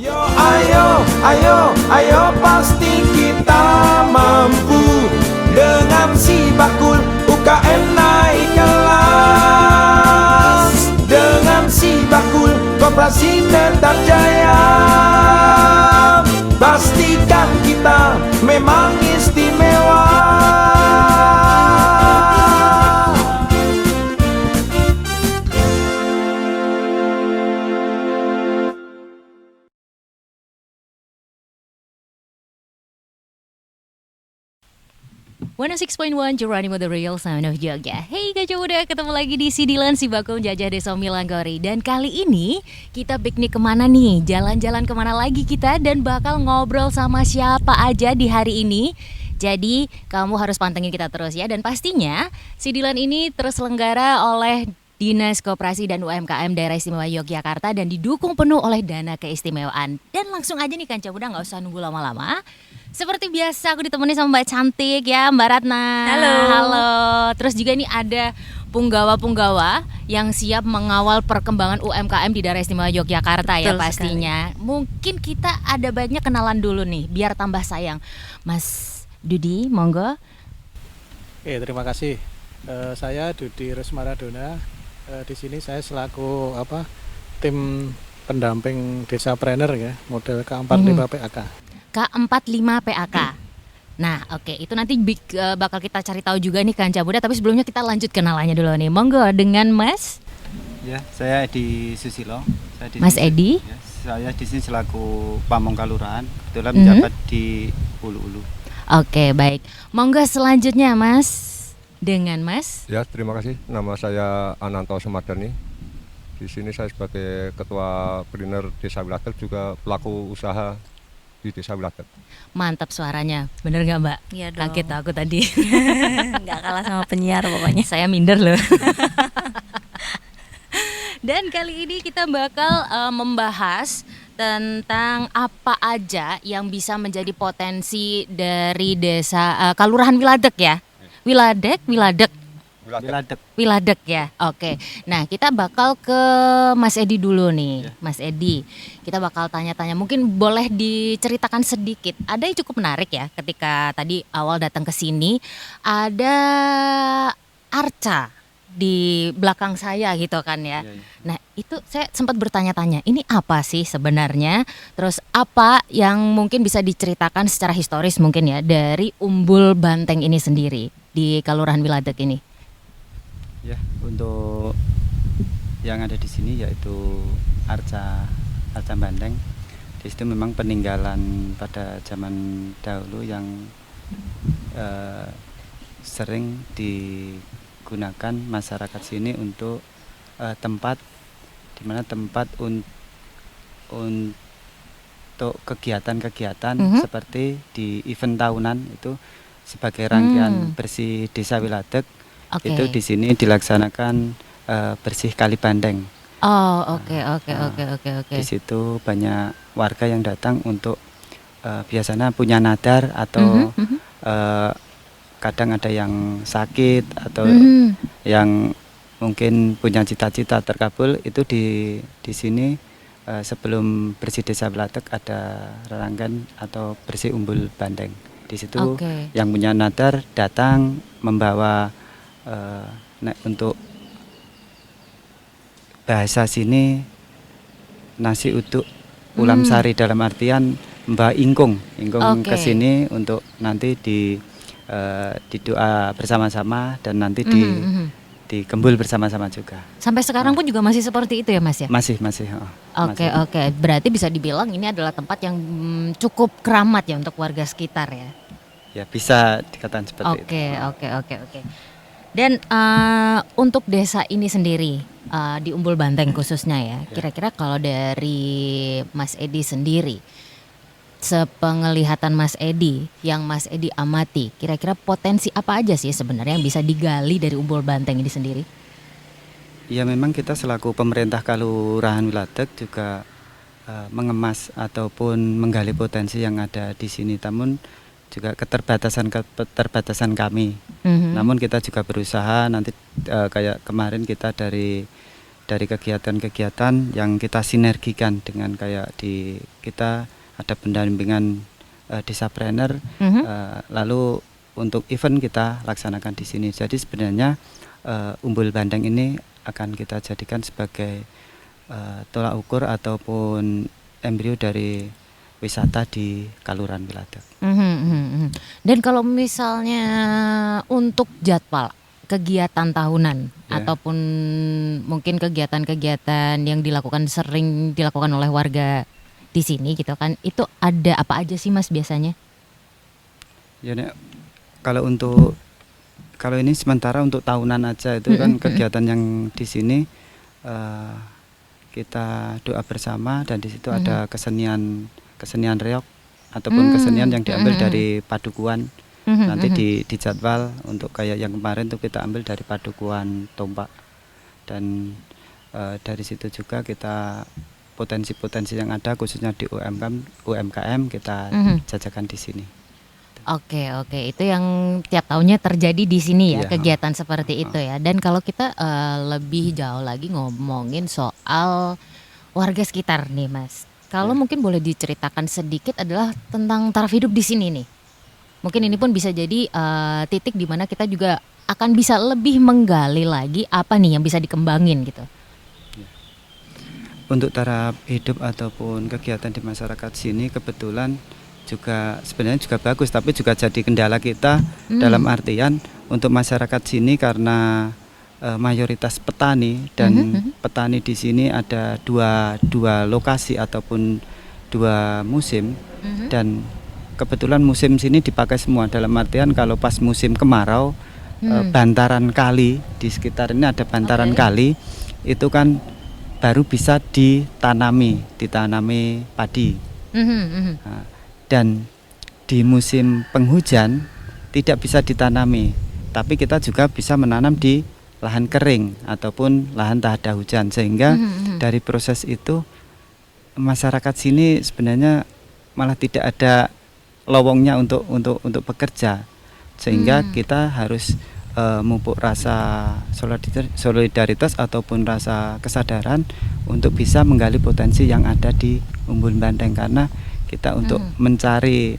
Yo ayo, ayo, ayo pasti kita mampu. Dengan si bakul UKM naik kelas. Dengan si bakul koperasi tetap jaya. Pastikan kita memang istimewa. One 6.1 Geronimo The Real Sound of Jogja. Hey Kaca Muda, ketemu lagi di Sidilan Si Bakung Jajah Desa Milanggori. Dan kali ini kita piknik kemana nih? Jalan-jalan kemana lagi kita? Dan bakal ngobrol sama siapa aja di hari ini? Jadi kamu harus pantengin kita terus ya. Dan pastinya Sidilan ini terselenggara oleh Dinas Koperasi dan UMKM Daerah Istimewa Yogyakarta dan didukung penuh oleh dana keistimewaan. Dan langsung aja nih Kanca Muda, gak usah nunggu lama-lama. Seperti biasa aku ditemani sama Mbak Cantik ya, Mbak Ratna. Halo. Halo. Terus juga nih ada punggawa-punggawa yang siap mengawal perkembangan UMKM di Daerah Istimewa Yogyakarta. Betul Ya pastinya. Mungkin kita ada baiknya kenalan dulu nih biar tambah sayang. Mas Dudi, monggo. Terima kasih. Saya Dudi Resmaradona. Di sini saya selaku tim pendamping desa planner ya, model K45 PAK. K45 PAK. Nah, oke, itu nanti bakal kita cari tahu juga nih Kanca Muda, tapi sebelumnya kita lanjut kenalannya dulu nih. Monggo dengan Mas. Ya, saya Edi Susilo. Mas Edi. Ya, saya di sini selaku Pamong Kalurahan, kebetulan menjabat di Ulu-Ulu. Oke, baik. Monggo selanjutnya Mas. Dengan Mas. Ya, terima kasih. Nama saya Ananto Sumadani. Di sini saya sebagai Ketua Planner Desa Wilatek, juga pelaku usaha di Desa Wilatek. Mantap suaranya, bener nggak Mbak? Iya dong. Kaget aku tadi. Nggak kalah sama penyiar pokoknya. Saya minder loh. Dan kali ini kita bakal membahas tentang apa aja yang bisa menjadi potensi dari desa Kalurahan Wiladek ya. Wiladek. Wiladek ya. Oke. Nah, kita bakal ke Mas Edi dulu nih. Mas Edi, kita bakal tanya-tanya. Mungkin boleh diceritakan sedikit. Ada yang cukup menarik ya ketika tadi awal datang ke sini ada arca di belakang saya gitu kan ya. Nah, itu saya sempat bertanya-tanya, ini apa sih sebenarnya? Terus apa yang mungkin bisa diceritakan secara historis mungkin ya dari Umbul Banteng ini sendiri di Kalurahan Wiladek ini? Ya, untuk yang ada di sini yaitu arca Banteng. Di situ memang peninggalan pada zaman dahulu yang sering digunakan masyarakat sini untuk tempat untuk kegiatan-kegiatan seperti di event tahunan itu sebagai rangkaian bersih Desa Wiladek. Oke. Itu di sini dilaksanakan bersih Kali Bandeng. Oh, oke. Di situ banyak warga yang datang untuk biasanya punya nadar atau kadang ada yang sakit atau yang mungkin punya cita-cita terkabul. Itu di sini sebelum bersih Desa Wiladek ada rangkaian atau bersih Umbul Banteng. Di situ yang punya nadar datang membawa untuk bahasa sini nasi uduk ulam sari, dalam artian Mbak ingkung ke sini untuk nanti di doa bersama-sama dan nanti digembul bersama-sama juga. Sampai sekarang pun juga masih seperti itu ya Mas ya? Masih. Oke. Berarti bisa dibilang ini adalah tempat yang cukup keramat ya untuk warga sekitar ya? Ya, bisa dikatakan seperti itu. Oke. Dan untuk desa ini sendiri di Umbul Banteng khususnya ya, kira-kira kalau dari Mas Edi sendiri, sepenglihatan Mas Edi, yang Mas Edi amati, kira-kira potensi apa aja sih sebenarnya yang bisa digali dari Umbul Banteng ini sendiri? Ya, memang kita selaku pemerintah Kalurahan Wiladek juga mengemas ataupun menggali potensi yang ada di sini, namun juga keterbatasan kami. Namun kita juga berusaha nanti kayak kemarin kita dari dari kegiatan-kegiatan yang kita sinergikan dengan kayak kita ada pendampingan desapreneur, lalu untuk event kita laksanakan di sini. Jadi sebenarnya Umbul Bandeng ini akan kita jadikan sebagai tolak ukur ataupun embrio dari wisata di Kaluran Wiladeg. Dan kalau misalnya untuk jadwal kegiatan tahunan ataupun mungkin kegiatan-kegiatan yang sering dilakukan oleh warga di sini gitu kan, itu ada apa aja sih Mas biasanya? Ya, kalau ini sementara untuk tahunan aja itu kan kegiatan yang di sini kita doa bersama, dan di situ ada kesenian reog ataupun kesenian yang diambil dari padukuan. Nanti di jadwal untuk kayak yang kemarin tuh kita ambil dari padukuan Tompak, dan dari situ juga kita potensi-potensi yang ada khususnya di UMKM kita jajakan di sini. Oke, itu yang tiap tahunnya terjadi di sini ya, Iya. kegiatan seperti itu ya. Dan kalau kita lebih jauh lagi ngomongin soal warga sekitar nih Mas, kalau mungkin boleh diceritakan sedikit adalah tentang taraf hidup di sini nih. Mungkin ini pun bisa jadi titik di mana kita juga akan bisa lebih menggali lagi apa nih yang bisa dikembangin gitu. Untuk taraf hidup ataupun kegiatan di masyarakat sini kebetulan juga sebenarnya juga bagus, tapi juga jadi kendala kita dalam artian untuk masyarakat sini karena mayoritas petani, dan petani di sini ada dua lokasi ataupun 2 musim, dan kebetulan musim sini dipakai semua dalam artian kalau pas musim kemarau bantaran kali di sekitar ini ada bantaran kali itu kan baru bisa ditanami padi. Nah, dan di musim penghujan tidak bisa ditanami, tapi kita juga bisa menanam di lahan kering ataupun lahan tak ada hujan, sehingga dari proses itu masyarakat sini sebenarnya malah tidak ada lowongnya untuk bekerja, sehingga kita harus memupuk rasa solidaritas ataupun rasa kesadaran untuk bisa menggali potensi yang ada di Umbul Bandeng, karena kita untuk mencari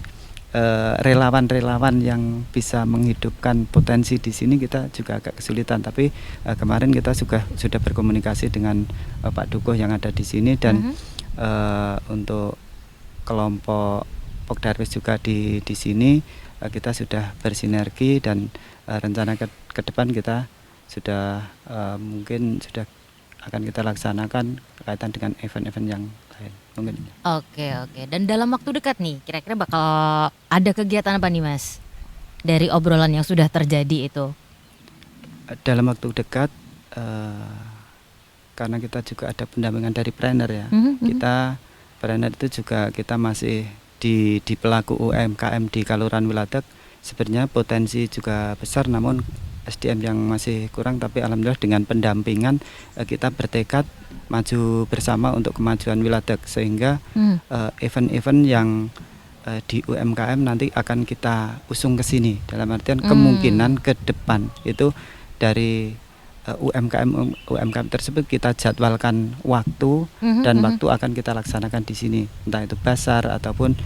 relawan-relawan yang bisa menghidupkan potensi di sini kita juga agak kesulitan. Tapi kemarin kita sudah berkomunikasi dengan Pak Dukuh yang ada di sini, dan untuk kelompok Pokdarwis juga di sini kita sudah bersinergi, dan rencana ke depan kita sudah mungkin sudah akan kita laksanakan berkaitan dengan event-event yang lain mungkin. Oke. Dan dalam waktu dekat nih, kira-kira bakal ada kegiatan apa nih Mas? Dari obrolan yang sudah terjadi itu. Dalam waktu dekat, karena kita juga ada pendampingan dari trainer ya. Kita trainer itu juga kita masih di pelaku UMKM di Kaluran Wiladeg. Sebenarnya potensi juga besar, namun SDM yang masih kurang, tapi alhamdulillah dengan pendampingan kita bertekad maju bersama untuk kemajuan Wiladeg, sehingga event-event yang di UMKM nanti akan kita usung ke sini, dalam artian kemungkinan ke depan itu dari UMKM tersebut kita jadwalkan waktu dan waktu akan kita laksanakan di sini, entah itu pasar ataupun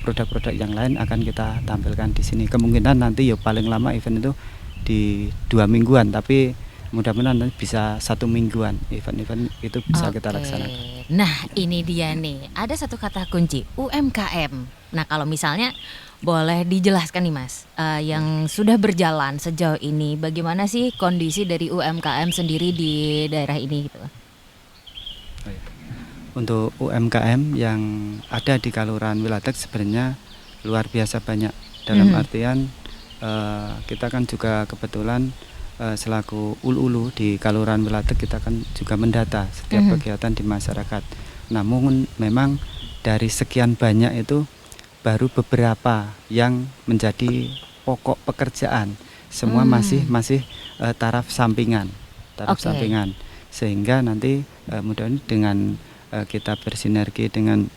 produk-produk yang lain akan kita tampilkan di sini. Kemungkinan nanti ya paling lama event itu di 2 mingguan, tapi mudah-mudahan nanti bisa 1 mingguan event-event itu bisa kita laksanakan. Nah ini dia nih, ada satu kata kunci UMKM. Nah kalau misalnya boleh dijelaskan nih Mas, yang sudah berjalan sejauh ini, bagaimana sih kondisi dari UMKM sendiri di daerah ini gitu? Untuk UMKM yang ada di Kaluran Wiladeg sebenarnya luar biasa banyak, dalam artian kita kan juga kebetulan selaku ulu-ulu di Kaluran Wiladeg kita kan juga mendata setiap kegiatan di masyarakat. Namun memang dari sekian banyak itu baru beberapa yang menjadi pokok pekerjaan, semua masih taraf sampingan, sampingan, sehingga nanti mudah-mudahan dengan kita bersinergi dengan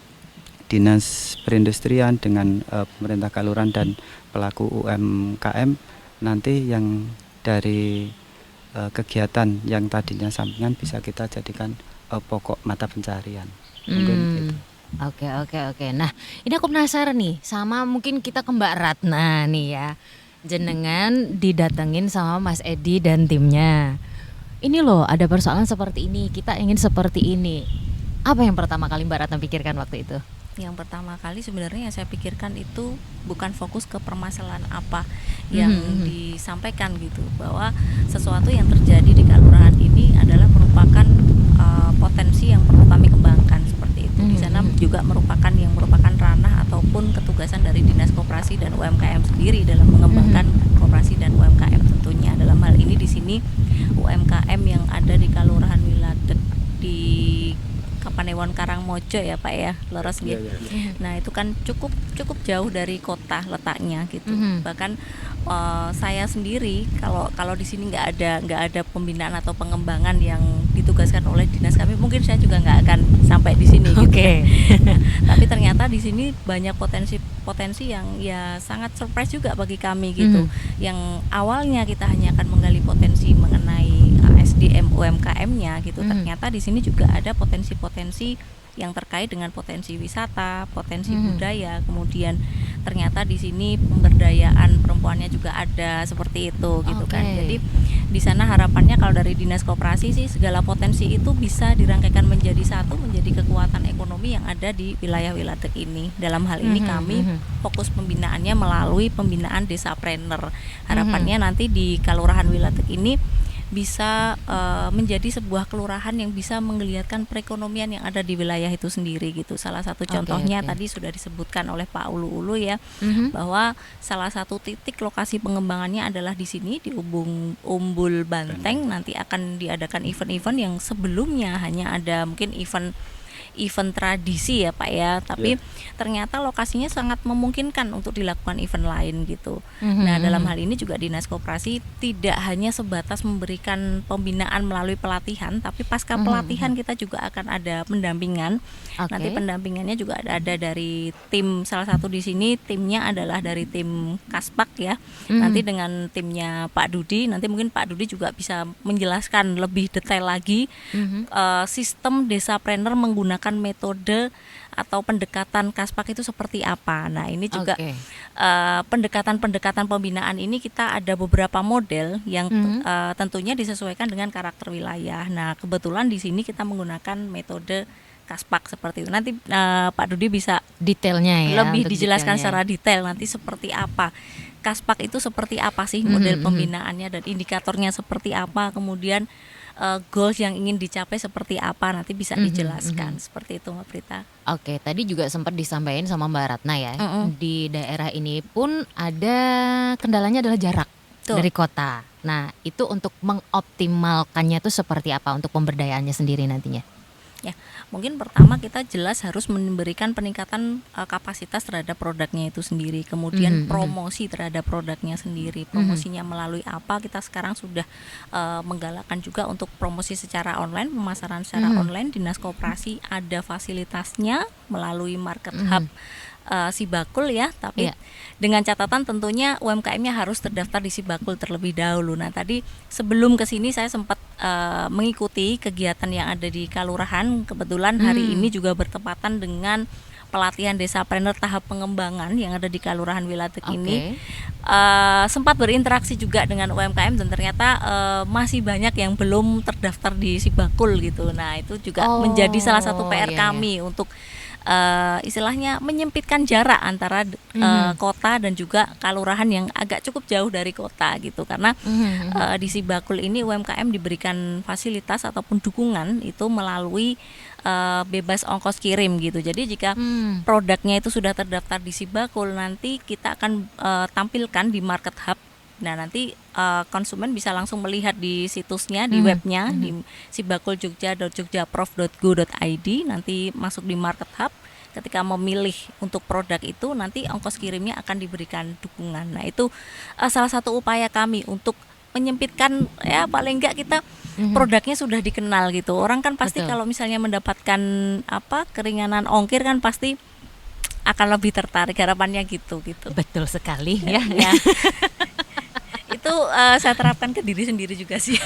Dinas Perindustrian, dengan pemerintah Kaluran dan pelaku UMKM, nanti yang dari kegiatan yang tadinya sampingan bisa kita jadikan pokok mata pencarian. Mungkin gitu. Oke. Nah, ini aku penasaran nih sama mungkin kita ke Mbak Ratna nih ya. Jenengan didatengin sama Mas Edi dan timnya. Ini loh ada persoalan seperti ini, kita ingin seperti ini. Apa yang pertama kali Mbak Ratna pikirkan waktu itu? Yang pertama kali sebenarnya yang saya pikirkan itu bukan fokus ke permasalahan apa yang disampaikan gitu, bahwa sesuatu yang terjadi di kelurahan ini adalah merupakan potensi yang perlu kami kembangkan seperti itu. Di sana juga merupakan ranah ataupun ketugasan dari Dinas Koperasi dan UMKM sendiri dalam mengembangkan koperasi dan UMKM tentunya. Dalam hal ini di sini UMKM yang ada di Kelurahan Wiladeg di Kapanewon Karangmojo ya Pak ya, leres gitu. Nah itu kan cukup jauh dari kota letaknya gitu. Bahkan saya sendiri kalau di sini nggak ada pembinaan atau pengembangan yang ditugaskan oleh dinas kami, mungkin saya juga nggak akan sampai di sini. Gitu. Nah, tapi ternyata di sini banyak potensi yang ya sangat surprise juga bagi kami gitu. Yang awalnya kita hanya akan menggali potensi mengenai SDM UMKM-nya gitu. Ternyata di sini juga ada potensi-potensi yang terkait dengan potensi wisata, potensi budaya, kemudian ternyata di sini pemberdayaan perempuannya juga ada seperti itu gitu kan. Jadi di sana harapannya kalau dari Dinas Koperasi sih segala potensi itu bisa dirangkaikan menjadi satu, menjadi kekuatan ekonomi yang ada di wilayah Wiladeg ini. Dalam hal ini kami fokus pembinaannya melalui pembinaan Desapreneur. Harapannya nanti di Kelurahan Wiladeg ini bisa menjadi sebuah kelurahan yang bisa menggeliatkan perekonomian yang ada di wilayah itu sendiri gitu. Salah satu contohnya tadi sudah disebutkan oleh Pak Ulu ya, bahwa salah satu titik lokasi pengembangannya adalah di sini di Umbul Banteng. Nanti akan diadakan event-event yang sebelumnya hanya ada mungkin event tradisi ya Pak ya, tapi ternyata lokasinya sangat memungkinkan untuk dilakukan event lain gitu. Nah dalam hal ini juga Dinas Koperasi tidak hanya sebatas memberikan pembinaan melalui pelatihan, tapi pasca pelatihan kita juga akan ada pendampingan. Nanti pendampingannya juga ada dari tim, salah satu di sini timnya adalah dari tim Kaspak ya. Nanti dengan timnya Pak Dudi, nanti mungkin Pak Dudi juga bisa menjelaskan lebih detail lagi sistem Desapreneur menggunakan metode atau pendekatan Kaspak itu seperti apa. Nah ini juga pendekatan pembinaan ini kita ada beberapa model yang tentunya disesuaikan dengan karakter wilayah. Nah kebetulan di sini kita menggunakan metode Kaspak seperti itu. Nanti Pak Dudi bisa detailnya ya, lebih dijelaskan secara detail nanti seperti apa Kaspak itu, seperti apa sih model pembinaannya dan indikatornya seperti apa, kemudian goals yang ingin dicapai seperti apa, nanti bisa dijelaskan seperti itu Mbak Prita. Oke, tadi juga sempat disampaikan sama Mbak Ratna ya, di daerah ini pun ada kendalanya adalah jarak dari kota. Nah itu untuk mengoptimalkannya itu seperti apa untuk pemberdayaannya sendiri nantinya? Ya, mungkin pertama kita jelas harus memberikan peningkatan kapasitas terhadap produknya itu sendiri, kemudian promosi terhadap produknya sendiri. Promosinya melalui apa? Kita sekarang sudah menggalakkan juga untuk promosi secara online, pemasaran secara online. Dinas Koperasi ada fasilitasnya melalui market hub Sibakul ya, tapi dengan catatan tentunya UMKM-nya harus terdaftar di Sibakul terlebih dahulu. Nah tadi sebelum kesini saya sempat mengikuti kegiatan yang ada di Kelurahan. Kebetulan hari ini juga bertepatan dengan pelatihan Desapreneur tahap pengembangan yang ada di Kelurahan Wiladeg ini. Sempat berinteraksi juga dengan UMKM dan ternyata masih banyak yang belum terdaftar di Sibakul gitu. Nah itu juga menjadi salah satu PR kami untuk istilahnya menyempitkan jarak antara kota dan juga kelurahan yang agak cukup jauh dari kota gitu, karena di Sibakul ini UMKM diberikan fasilitas ataupun dukungan itu melalui bebas ongkos kirim gitu. Jadi jika produknya itu sudah terdaftar di Sibakul, nanti kita akan tampilkan di market hub. Nah nanti konsumen bisa langsung melihat di situsnya, di webnya, di sibakuljogja.jogjaprof.go.id. Nanti masuk di market hub, ketika memilih untuk produk itu nanti ongkos kirimnya akan diberikan dukungan. Nah itu salah satu upaya kami untuk menyempitkan ya, paling enggak kita produknya sudah dikenal gitu. Orang kan pasti kalau misalnya mendapatkan keringanan ongkir kan pasti akan lebih tertarik, harapannya gitu. Betul sekali ya. itu saya terapkan ke diri sendiri juga sih.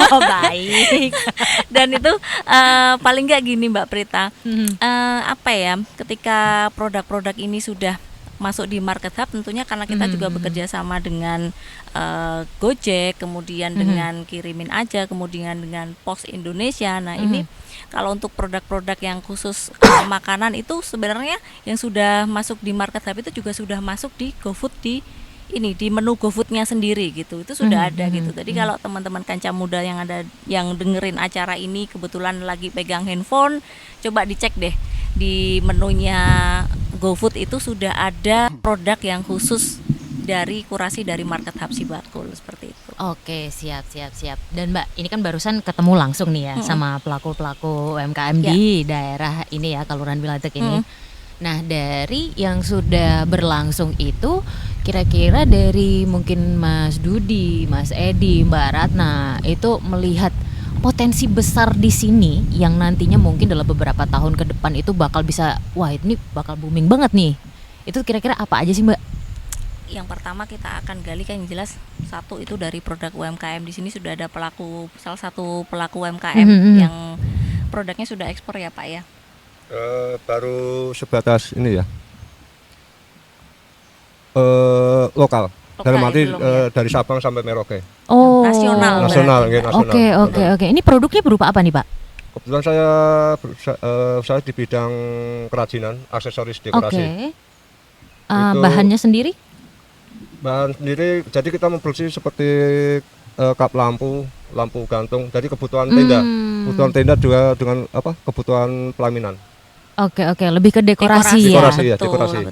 Oh, baik. Dan itu paling nggak gini Mbak Prita, apa ya, ketika produk-produk ini sudah masuk di market hub, tentunya karena kita juga bekerja sama dengan Gojek, kemudian dengan Kirimin Aja, kemudian dengan Pos Indonesia. Nah ini kalau untuk produk-produk yang khusus makanan itu sebenarnya yang sudah masuk di market hub itu juga sudah masuk di GoFood, di menu GoFoodnya sendiri gitu, itu sudah ada gitu. Jadi kalau teman-teman Kanca Muda yang ada yang dengerin acara ini kebetulan lagi pegang handphone, coba dicek deh di menunya GoFood itu sudah ada produk yang khusus dari kurasi dari market hub Sibakul seperti itu. Oke, siap. Dan Mbak, ini kan barusan ketemu langsung nih ya sama pelaku-pelaku UMKM di daerah ini ya, Kelurahan Wiladeg ini. Nah, dari yang sudah berlangsung itu kira-kira dari mungkin Mas Dudi, Mas Edi, Mbak Ratna itu melihat potensi besar di sini yang nantinya mungkin dalam beberapa tahun ke depan itu bakal bisa, wah ini bakal booming banget nih. Itu kira-kira apa aja sih Mbak? Yang pertama kita akan gali kan yang jelas satu itu dari produk UMKM. Di sini sudah ada salah satu pelaku UMKM yang produknya sudah ekspor ya Pak ya. Baru sebatas ini ya, lokal. Dalam arti dari Sabang sampai Merauke. Oh, nasional. Oke. Ini produknya berupa apa nih Pak? Kebetulan saya di bidang kerajinan, aksesoris dekorasi. Bahannya sendiri? Bahan sendiri, jadi kita memproduksi seperti kap lampu gantung. Jadi kebutuhan tenda juga dengan kebutuhan pelaminan. Oke, lebih ke dekorasi ya. Dekorasi.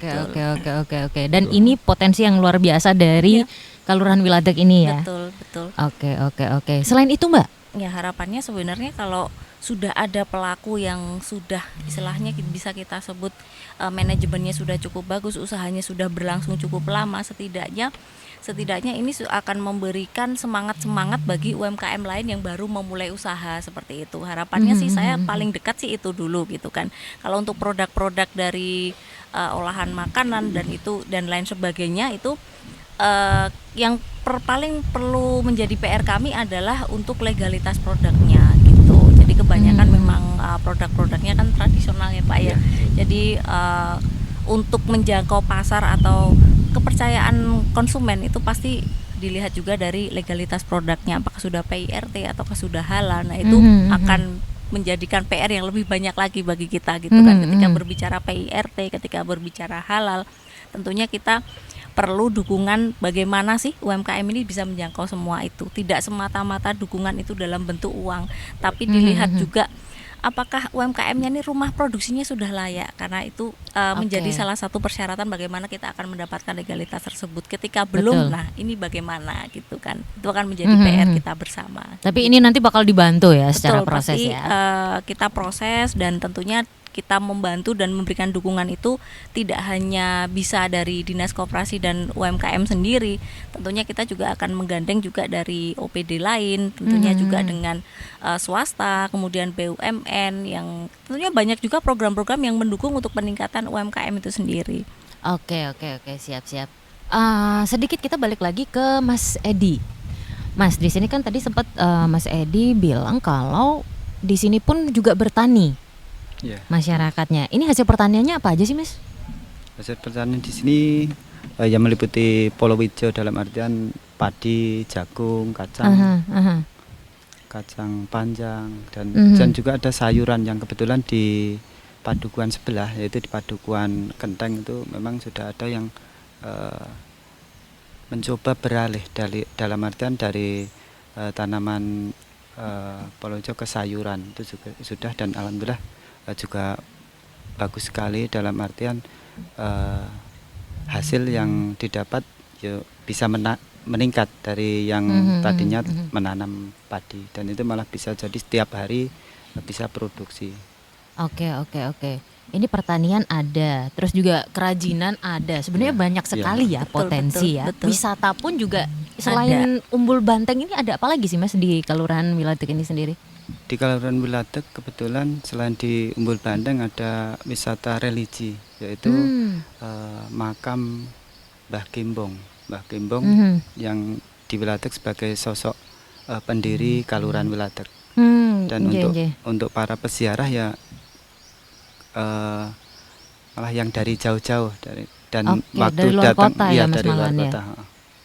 Oke. Dan ini potensi yang luar biasa dari Kelurahan Wiladeg ini ya. Betul. Oke. Selain itu Mbak? Ya harapannya sebenarnya kalau sudah ada pelaku yang sudah istilahnya bisa kita sebut manajemennya sudah cukup bagus, usahanya sudah berlangsung cukup lama, setidaknya ini akan memberikan semangat bagi UMKM lain yang baru memulai usaha seperti itu. Harapannya sih saya paling dekat sih itu dulu gitu kan. Kalau untuk produk-produk dari olahan makanan dan lain sebagainya itu yang paling perlu menjadi PR kami adalah untuk legalitas produknya gitu. Jadi kebanyakan memang produk-produknya kan tradisional ya Pak ya. Jadi untuk menjangkau pasar atau kepercayaan konsumen itu pasti dilihat juga dari legalitas produknya, apakah sudah PIRT ataukah sudah halal. Nah itu akan menjadikan PR yang lebih banyak lagi bagi kita gitu kan. Ketika berbicara PIRT, ketika berbicara halal, tentunya kita perlu dukungan bagaimana sih UMKM ini bisa menjangkau semua itu. Tidak semata-mata dukungan itu dalam bentuk uang, tapi dilihat juga apakah UMKM-nya ini rumah produksinya sudah layak, karena itu menjadi salah satu persyaratan bagaimana kita akan mendapatkan legalitas tersebut. Ketika belum, nah ini bagaimana gitu kan, itu akan menjadi PR kita bersama. Tapi ini nanti bakal dibantu ya secara proses pasti, ya. Kita proses dan tentunya kita membantu dan memberikan dukungan itu tidak hanya bisa dari Dinas Koperasi dan UMKM sendiri, tentunya kita juga akan menggandeng juga dari OPD lain, tentunya juga dengan swasta, kemudian BUMN yang tentunya banyak juga program-program yang mendukung untuk peningkatan UMKM itu sendiri. Oke, siap. Sedikit kita balik lagi ke Mas Edi. Mas, di sini kan tadi sempat Mas Edi bilang kalau di sini pun juga bertani. Masyarakatnya. Ini hasil pertaniannya apa aja sih Mas? Hasil pertanian di sini yang meliputi palawija dalam artian padi, jagung, kacang, kacang panjang dan juga ada sayuran yang kebetulan di Padukuhan sebelah, yaitu di Padukuhan Kenteng itu memang sudah ada yang mencoba beralih dalam artian dari tanaman palawija ke sayuran itu juga sudah, dan alhamdulillah juga bagus sekali dalam artian hasil yang didapat bisa meningkat dari yang tadinya menanam padi, dan itu malah bisa jadi setiap hari bisa produksi. Oke. Ini pertanian ada, terus juga kerajinan ada. Sebenarnya banyak sekali ya potensi betul. Wisata pun juga selain Umbul Banteng ini ada apa lagi sih Mas di Kelurahan Wiladeg ini sendiri? Di Kelurahan Wiladeg kebetulan selain di Umbul Banteng ada wisata religi, yaitu makam Mbah Kimbong yang di Wilatek sebagai sosok pendiri Kaluran Wilatek. Dan untuk para peziarah ya malah yang dari jauh-jauh dan waktu dari luar datang kota ya, Mas dari luar Malan ya? kota.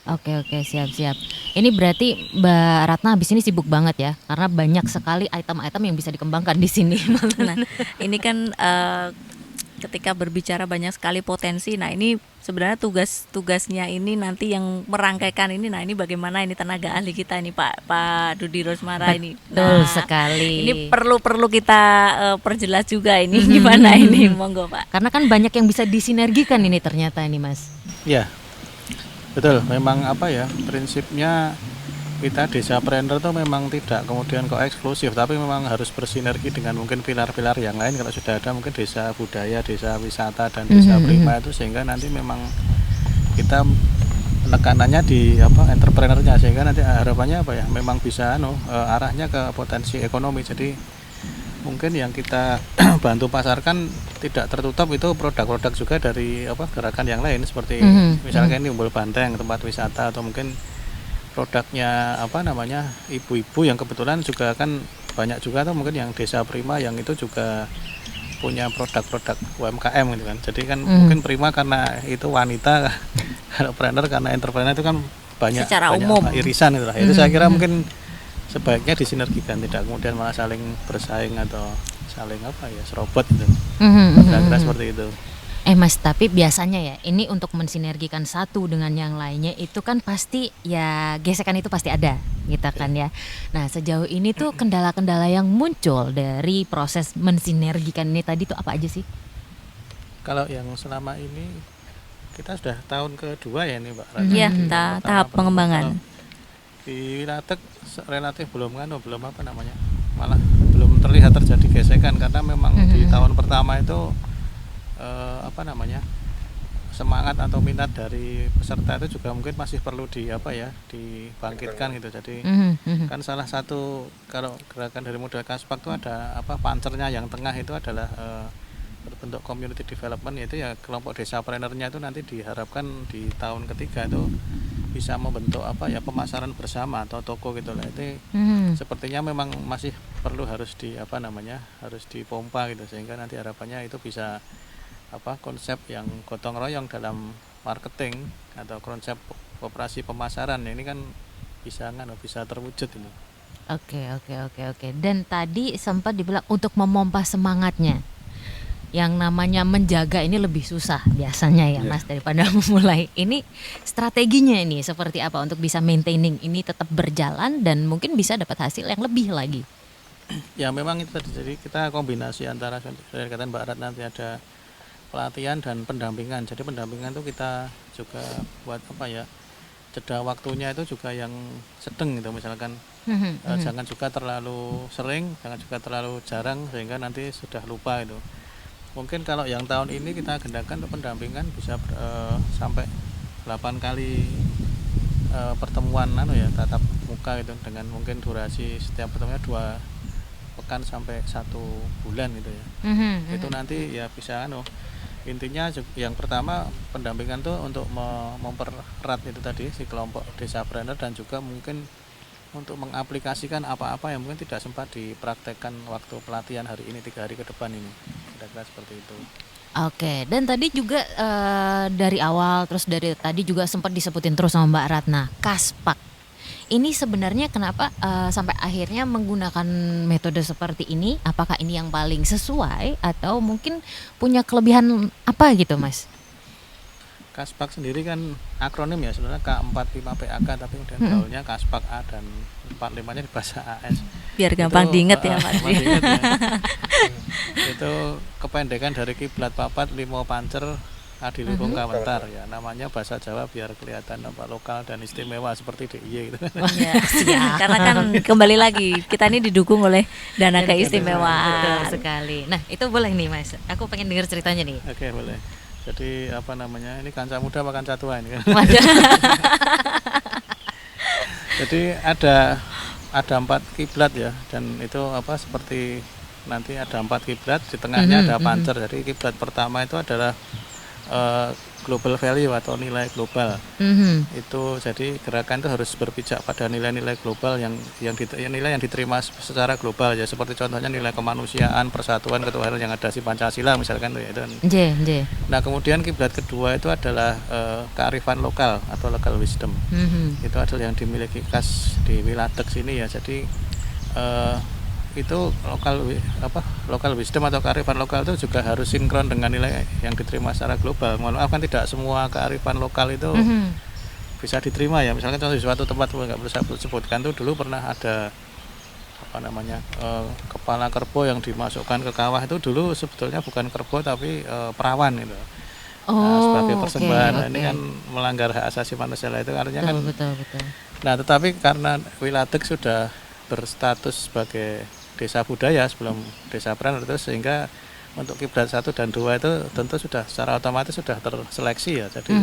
Oke, siap. Ini berarti Mbak Ratna habis ini sibuk banget ya, karena banyak sekali item-item yang bisa dikembangkan di sini. Nah, ini kan ketika berbicara banyak sekali potensi. Nah, ini sebenarnya tugasnya ini nanti yang merangkaikan ini. Nah, ini bagaimana ini tenaga ahli kita ini Pak Dudi Rosmara ini. Betul sekali. Ini perlu kita perjelas juga ini gimana ini, monggo Pak. Karena kan banyak yang bisa disinergikan ini ternyata ini Mas. Ya, betul. Memang prinsipnya kita Desapreneur itu memang tidak kemudian kok eksklusif, tapi memang harus bersinergi dengan mungkin pilar-pilar yang lain. Kalau sudah ada mungkin desa budaya, desa wisata, dan desa prima itu, sehingga nanti memang kita penekanannya di entrepreneurnya, sehingga nanti harapannya memang bisa arahnya ke potensi ekonomi. Jadi mungkin yang kita bantu pasarkan tidak tertutup itu produk-produk juga dari gerakan yang lain, seperti misalnya ini Umbul Banteng, tempat wisata, atau mungkin produknya ibu-ibu yang kebetulan juga kan banyak juga, atau mungkin yang desa prima yang itu juga punya produk-produk UMKM gitu kan. Jadi kan mungkin prima karena itu wanita, entrepreneur karena entrepreneur itu kan banyak secara umum irisan gitu lah. Itu saya kira mungkin sebaiknya disinergikan, tidak kemudian malah saling bersaing atau saling serobot gitu. Kira-kira seperti itu. Mas, tapi biasanya ya ini untuk mensinergikan satu dengan yang lainnya itu kan pasti ya gesekan itu pasti ada gitu kan ya. Nah, sejauh ini tuh kendala-kendala yang muncul dari proses mensinergikan ini tadi tuh apa aja sih? Kalau yang selama ini kita sudah tahun kedua ya ini Mbak. Iya, tahap pengembangan. Di Wilatek relatif belum malah belum terlihat terjadi gesekan, karena memang di tahun pertama itu semangat atau minat dari peserta itu juga mungkin masih perlu dibangkitkan gitu. Jadi kan salah satu kalau gerakan dari model Kaspak itu ada pancernya yang tengah itu adalah berbentuk community development, yaitu ya kelompok Desapreneur-nya itu nanti diharapkan di tahun ketiga itu bisa membentuk pemasaran bersama atau toko gitu lah. Itu sepertinya memang masih perlu harus dipompa gitu, sehingga nanti harapannya itu bisa konsep yang gotong royong dalam marketing atau konsep operasi pemasaran ini kan bisa terwujud ini. Oke. Dan tadi sempat dibilang untuk memompa semangatnya. Yang namanya menjaga ini lebih susah biasanya ya Mas daripada memulai. Ini strateginya ini seperti apa untuk bisa maintaining ini tetap berjalan dan mungkin bisa dapat hasil yang lebih lagi? Ya memang itu tadi, jadi kita kombinasi antara dari kata Mbak Rat nanti ada pelatihan dan pendampingan. Jadi pendampingan itu kita juga buat jeda waktunya itu juga yang sedang gitu, misalkan jangan juga terlalu sering, jangan juga terlalu jarang sehingga nanti sudah lupa itu. Mungkin kalau yang tahun ini kita agendakan untuk pendampingan bisa sampai 8 kali pertemuan tatap muka gitu, dengan mungkin durasi setiap pertemuannya 2 pekan sampai 1 bulan gitu ya. Itu nanti ya bisa intinya yang pertama pendampingan tuh untuk mempererat itu tadi si kelompok Desapreneur, dan juga mungkin untuk mengaplikasikan apa-apa yang mungkin tidak sempat dipraktekkan waktu pelatihan hari ini 3 hari ke depan ini. Kira-kira seperti itu. Oke, dan tadi juga dari awal terus dari tadi juga sempat disebutin terus sama Mbak Ratna, Kaspak. Ini sebenarnya kenapa sampai akhirnya menggunakan metode seperti ini? Apakah ini yang paling sesuai atau mungkin punya kelebihan apa gitu Mas? Kaspak sendiri kan akronim ya sebenarnya K45PAK, tapi kemudian gaulnya Kaspak A dan 45-nya di bahasa AS. Biar gampang diinget ya Mas. Itu kependekan dari Kiblat Papat Limo Pancer Adilurung Kawentar ya, namanya bahasa Jawa biar kelihatan lokal dan istimewa seperti DIY gitu. Karena kan kembali lagi kita ini didukung oleh dana keistimewaan. Betul sekali. Nah, itu boleh nih Mas. Aku pengen dengar ceritanya nih. Oke, boleh. Jadi ini kanca muda apa kanca tua ini kan? Jadi ada 4 kiblat ya, dan itu seperti nanti ada 4 kiblat, di tengahnya ada pancer. Jadi kiblat pertama itu adalah global value atau nilai global. Itu jadi gerakan itu harus berpijak pada nilai-nilai global nilai yang diterima secara global ya, seperti contohnya nilai kemanusiaan, persatuan, ketuhanan yang ada di Pancasila misalkan itu ya. Nah, kemudian kiblat kedua itu adalah kearifan lokal atau local wisdom. Itu adalah yang dimiliki khas di Wiladeg sini ya. Jadi itu lokal wisdom atau kearifan lokal itu juga harus sinkron dengan nilai yang diterima secara global. Mohon maaf kan tidak semua kearifan lokal itu bisa diterima ya. Misalkan contoh di suatu tempat nggak bisa sebutkan tuh, dulu pernah ada kepala kerbau yang dimasukkan ke kawah, itu dulu sebetulnya bukan kerbau tapi perawan gitu. Sebagai persembahan. Nah, ini kan melanggar hak asasi manusia itu artinya betul. Nah, tetapi karena Wiladeg sudah berstatus sebagai desa budaya sebelum desa Prener itu, sehingga untuk kiblat 1 dan 2 itu tentu sudah secara otomatis sudah terseleksi ya. Jadi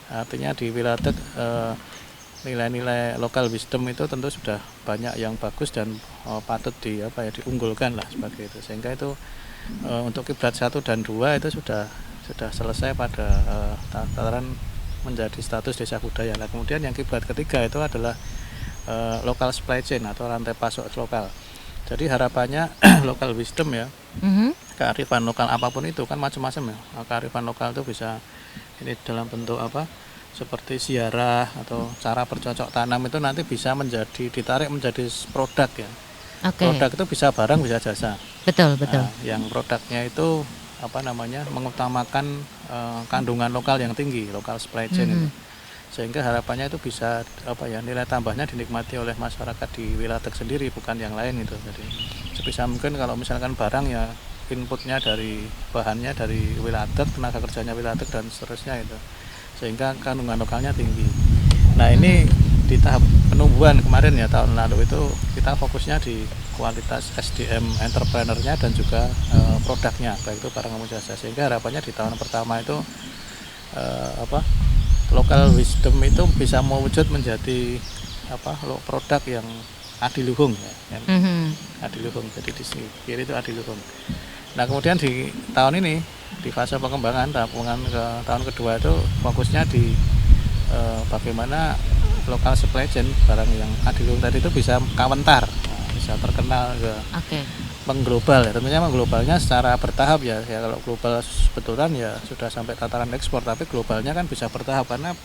artinya di Wiladeg nilai-nilai lokal wisdom itu tentu sudah banyak yang bagus dan patut diunggulkan lah sebagai itu, sehingga itu untuk kiblat 1 dan 2 itu sudah selesai pada tataran menjadi status desa budaya. Nah, kemudian yang kiblat ketiga itu adalah local supply chain atau rantai pasok lokal. Jadi harapannya local wisdom ya, kearifan lokal apapun itu kan macam-macam ya. Kearifan lokal itu bisa ini dalam bentuk seperti ziarah atau cara bercocok tanam, itu nanti bisa ditarik menjadi produk ya. Produk itu bisa barang bisa jasa. Betul. Nah, yang produknya itu mengutamakan kandungan lokal yang tinggi, local supply chain itu. Sehingga harapannya itu bisa nilai tambahnya dinikmati oleh masyarakat di Wiladeg sendiri, bukan yang lain itu. Jadi sebisa mungkin kalau misalkan barang ya inputnya dari bahannya dari Wiladeg, tenaga kerjanya Wiladeg dan seterusnya itu, sehingga kandungan lokalnya tinggi. Nah, ini di tahap penumbuhan kemarin ya, tahun lalu itu kita fokusnya di kualitas SDM entrepreneurnya dan juga produknya, baik itu barang maupun jasa. Sehingga harapannya di tahun pertama itu local wisdom itu bisa mewujud menjadi produk yang adiluhung ya. Adiluhung, jadi di sini kiri itu adiluhung. Nah, kemudian di tahun ini di fase pengembangan ke tahun kedua itu fokusnya di bagaimana local supply chain barang yang adiluhung tadi itu bisa kawentar, bisa terkenal mengglobal ya. Tentunya mengglobalnya secara bertahap ya. Kalau global betulan ya sudah sampai tataran ekspor, tapi globalnya kan bisa bertahap karena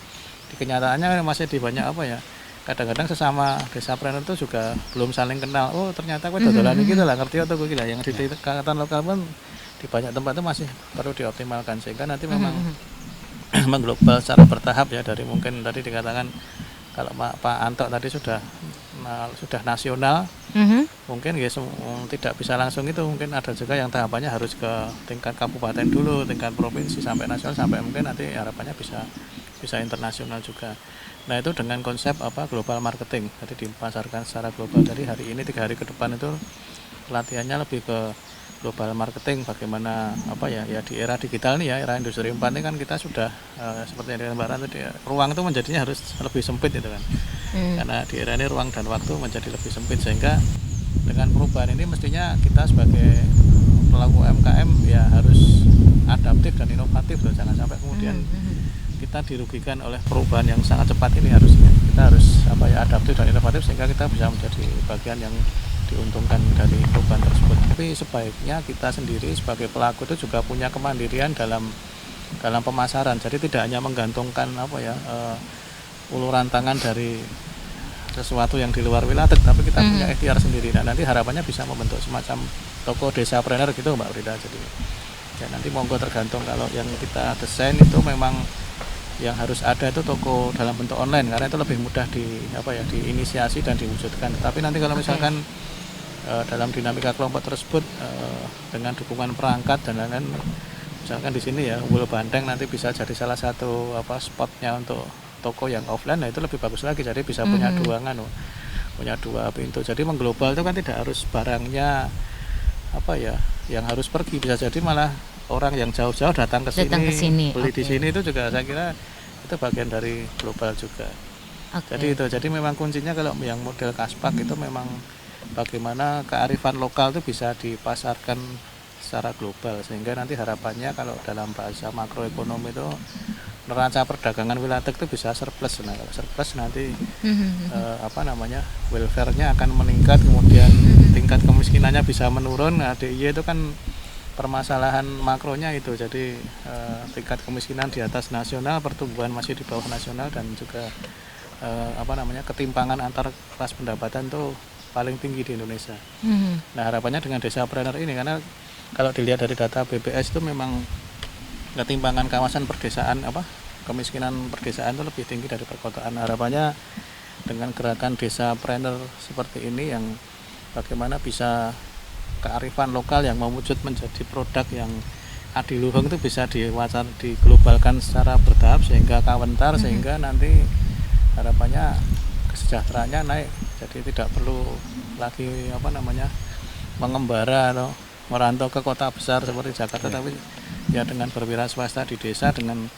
di kenyataannya masih di banyak kadang-kadang sesama desa Prener itu juga belum saling kenal. Oh, ternyata gue dodolan iki lah, ngerti atau gue gila. Yang di tingkatan lokal pun di banyak tempat itu masih perlu dioptimalkan, sehingga nanti memang mengglobal secara bertahap ya. Dari mungkin tadi dikatakan kalau Pak Anto tadi sudah nasional, mungkin ya tidak bisa langsung itu, mungkin ada juga yang tahapannya harus ke tingkat kabupaten dulu, tingkat provinsi sampai nasional, sampai mungkin nanti harapannya bisa internasional juga. Nah, itu dengan konsep global marketing, jadi dipasarkan secara global. Jadi hari ini 3 hari ke depan itu latihannya lebih ke global marketing, bagaimana di era digital nih ya, era industri 4 ini kan kita sudah seperti yang Mbak Ran tadi, ruang itu menjadinya harus lebih sempit itu kan. Karena di era ini ruang dan waktu menjadi lebih sempit, sehingga dengan perubahan ini mestinya kita sebagai pelaku UMKM ya harus adaptif dan inovatif loh. Jangan sampai kemudian kita dirugikan oleh perubahan yang sangat cepat ini. Harusnya kita harus adaptif dan inovatif sehingga kita bisa menjadi bagian yang diuntungkan dari perubahan tersebut. Tapi sebaiknya kita sendiri sebagai pelaku itu juga punya kemandirian dalam pemasaran. Jadi tidak hanya menggantungkan uluran tangan dari sesuatu yang di luar Wiladeg, tapi kita punya ikhtiar sendiri. Nah, nanti harapannya bisa membentuk semacam toko desa Prener gitu, Mbak Frida. Jadi ya nanti monggo tergantung, kalau yang kita desain itu memang yang harus ada itu toko dalam bentuk online, karena itu lebih mudah diinisiasi dan diwujudkan. Tapi nanti kalau misalkan dalam dinamika kelompok tersebut dengan dukungan perangkat dan lain-lain, misalkan di sini ya Umbul Banteng nanti bisa jadi salah satu spotnya untuk toko yang offline, nah itu lebih bagus lagi. Jadi bisa punya dua pintu. Jadi mengglobal itu kan tidak harus barangnya yang harus pergi, bisa jadi malah orang yang jauh-jauh datang ke sini beli di sini, itu juga saya kira itu bagian dari global juga. Jadi memang kuncinya kalau yang model Kaspak itu memang bagaimana kearifan lokal itu bisa dipasarkan secara global, sehingga nanti harapannya kalau dalam bahasa makroekonomi itu neraca perdagangan Wilatek itu bisa surplus. Nah kalau surplus nanti welfare-nya akan meningkat, kemudian tingkat kemiskinannya bisa menurun. Nah, DIY itu kan permasalahan makronya itu, jadi tingkat kemiskinan di atas nasional, pertumbuhan masih di bawah nasional, dan juga ketimpangan antar kelas pendapatan tuh paling tinggi di Indonesia. Nah harapannya dengan Desapreneur ini, karena kalau dilihat dari data BPS itu memang ketimpangan kawasan perdesaan, kemiskinan perdesaan itu lebih tinggi dari perkotaan. Harapannya dengan gerakan Desapreneur seperti ini, yang bagaimana bisa kearifan lokal yang mewujud menjadi produk yang adiluhung itu bisa diglobalkan secara bertahap sehingga kawentar, sehingga nanti harapannya kesejahteraannya naik. Jadi tidak perlu lagi mengembara atau merantau ke kota besar seperti Jakarta, tapi ya dengan berwira swasta di desa, dengan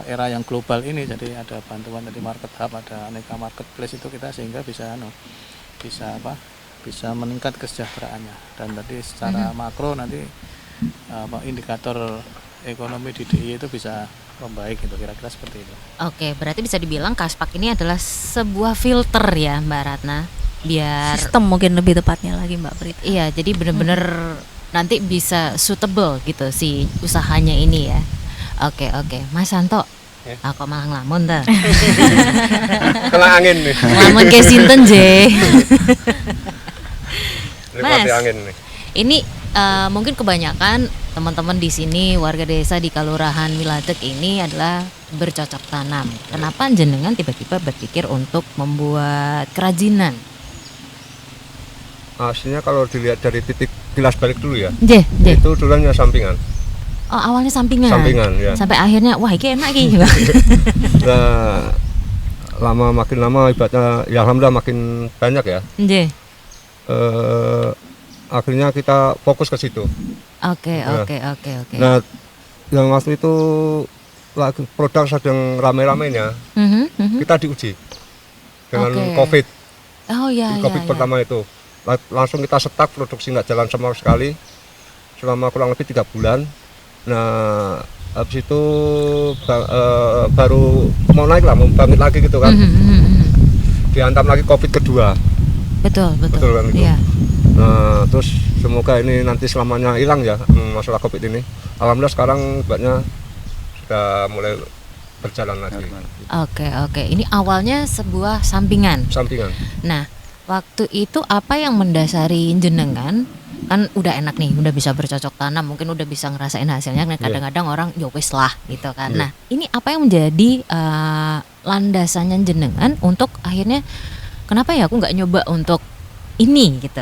era yang global ini. Jadi ada bantuan dari Market Hub, ada aneka marketplace itu kita, sehingga bisa meningkat kesejahteraannya. Dan tadi secara makro nanti indikator ekonomi di DIY itu bisa membaik gitu, kira-kira seperti itu. Oke, berarti bisa dibilang Kaspak ini adalah sebuah filter ya Mbak Ratna, biar sistem mungkin lebih tepatnya lagi Mbak Prit. Iya, jadi benar-benar nanti bisa suitable gitu si usahanya ini ya. Oke, Mas Santo. Aku malah ngelamun dah. Kena angin nih. Ngelamun ke sinten je. Mas, angin nih. Ini mungkin kebanyakan teman-teman di sini warga desa di Kelurahan Wilatek ini adalah bercocok tanam. Kenapa jenengan tiba-tiba berpikir untuk membuat kerajinan? Aslinya kalau dilihat dari titik kilas balik dulu ya, itu dulunya sampingan. Oh, awalnya sampingan. Sampingan ya. Sampai akhirnya wah ini enak ini. Nah, makin lama ibaratnya ya alhamdulillah makin banyak ya. Akhirnya kita fokus ke situ. Oke. Nah, yang waktu itu lagi produk sedang rame-ramenya, kita diuji dengan COVID. Oh iya. COVID pertama itu langsung kita setak, produksi nggak jalan sama sekali selama kurang lebih 3 bulan. Nah, habis itu baru mau naik lah, mau bangkit lagi gitu kan. Dihantam lagi COVID kedua. Betul kan itu. Iya. Nah, terus semoga ini nanti selamanya hilang ya masalah COVID ini. Alhamdulillah sekarang banyak sudah mulai berjalan lagi. Oke. Ini awalnya sebuah sampingan. Nah, waktu itu apa yang mendasari jenengan? Kan udah enak nih, udah bisa bercocok tanam, mungkin udah bisa ngerasain hasilnya. Kadang-kadang orang ya wis lah gitu kan. Nah, ini apa yang menjadi landasannya jenengan untuk akhirnya kenapa ya aku nggak nyoba untuk ini gitu?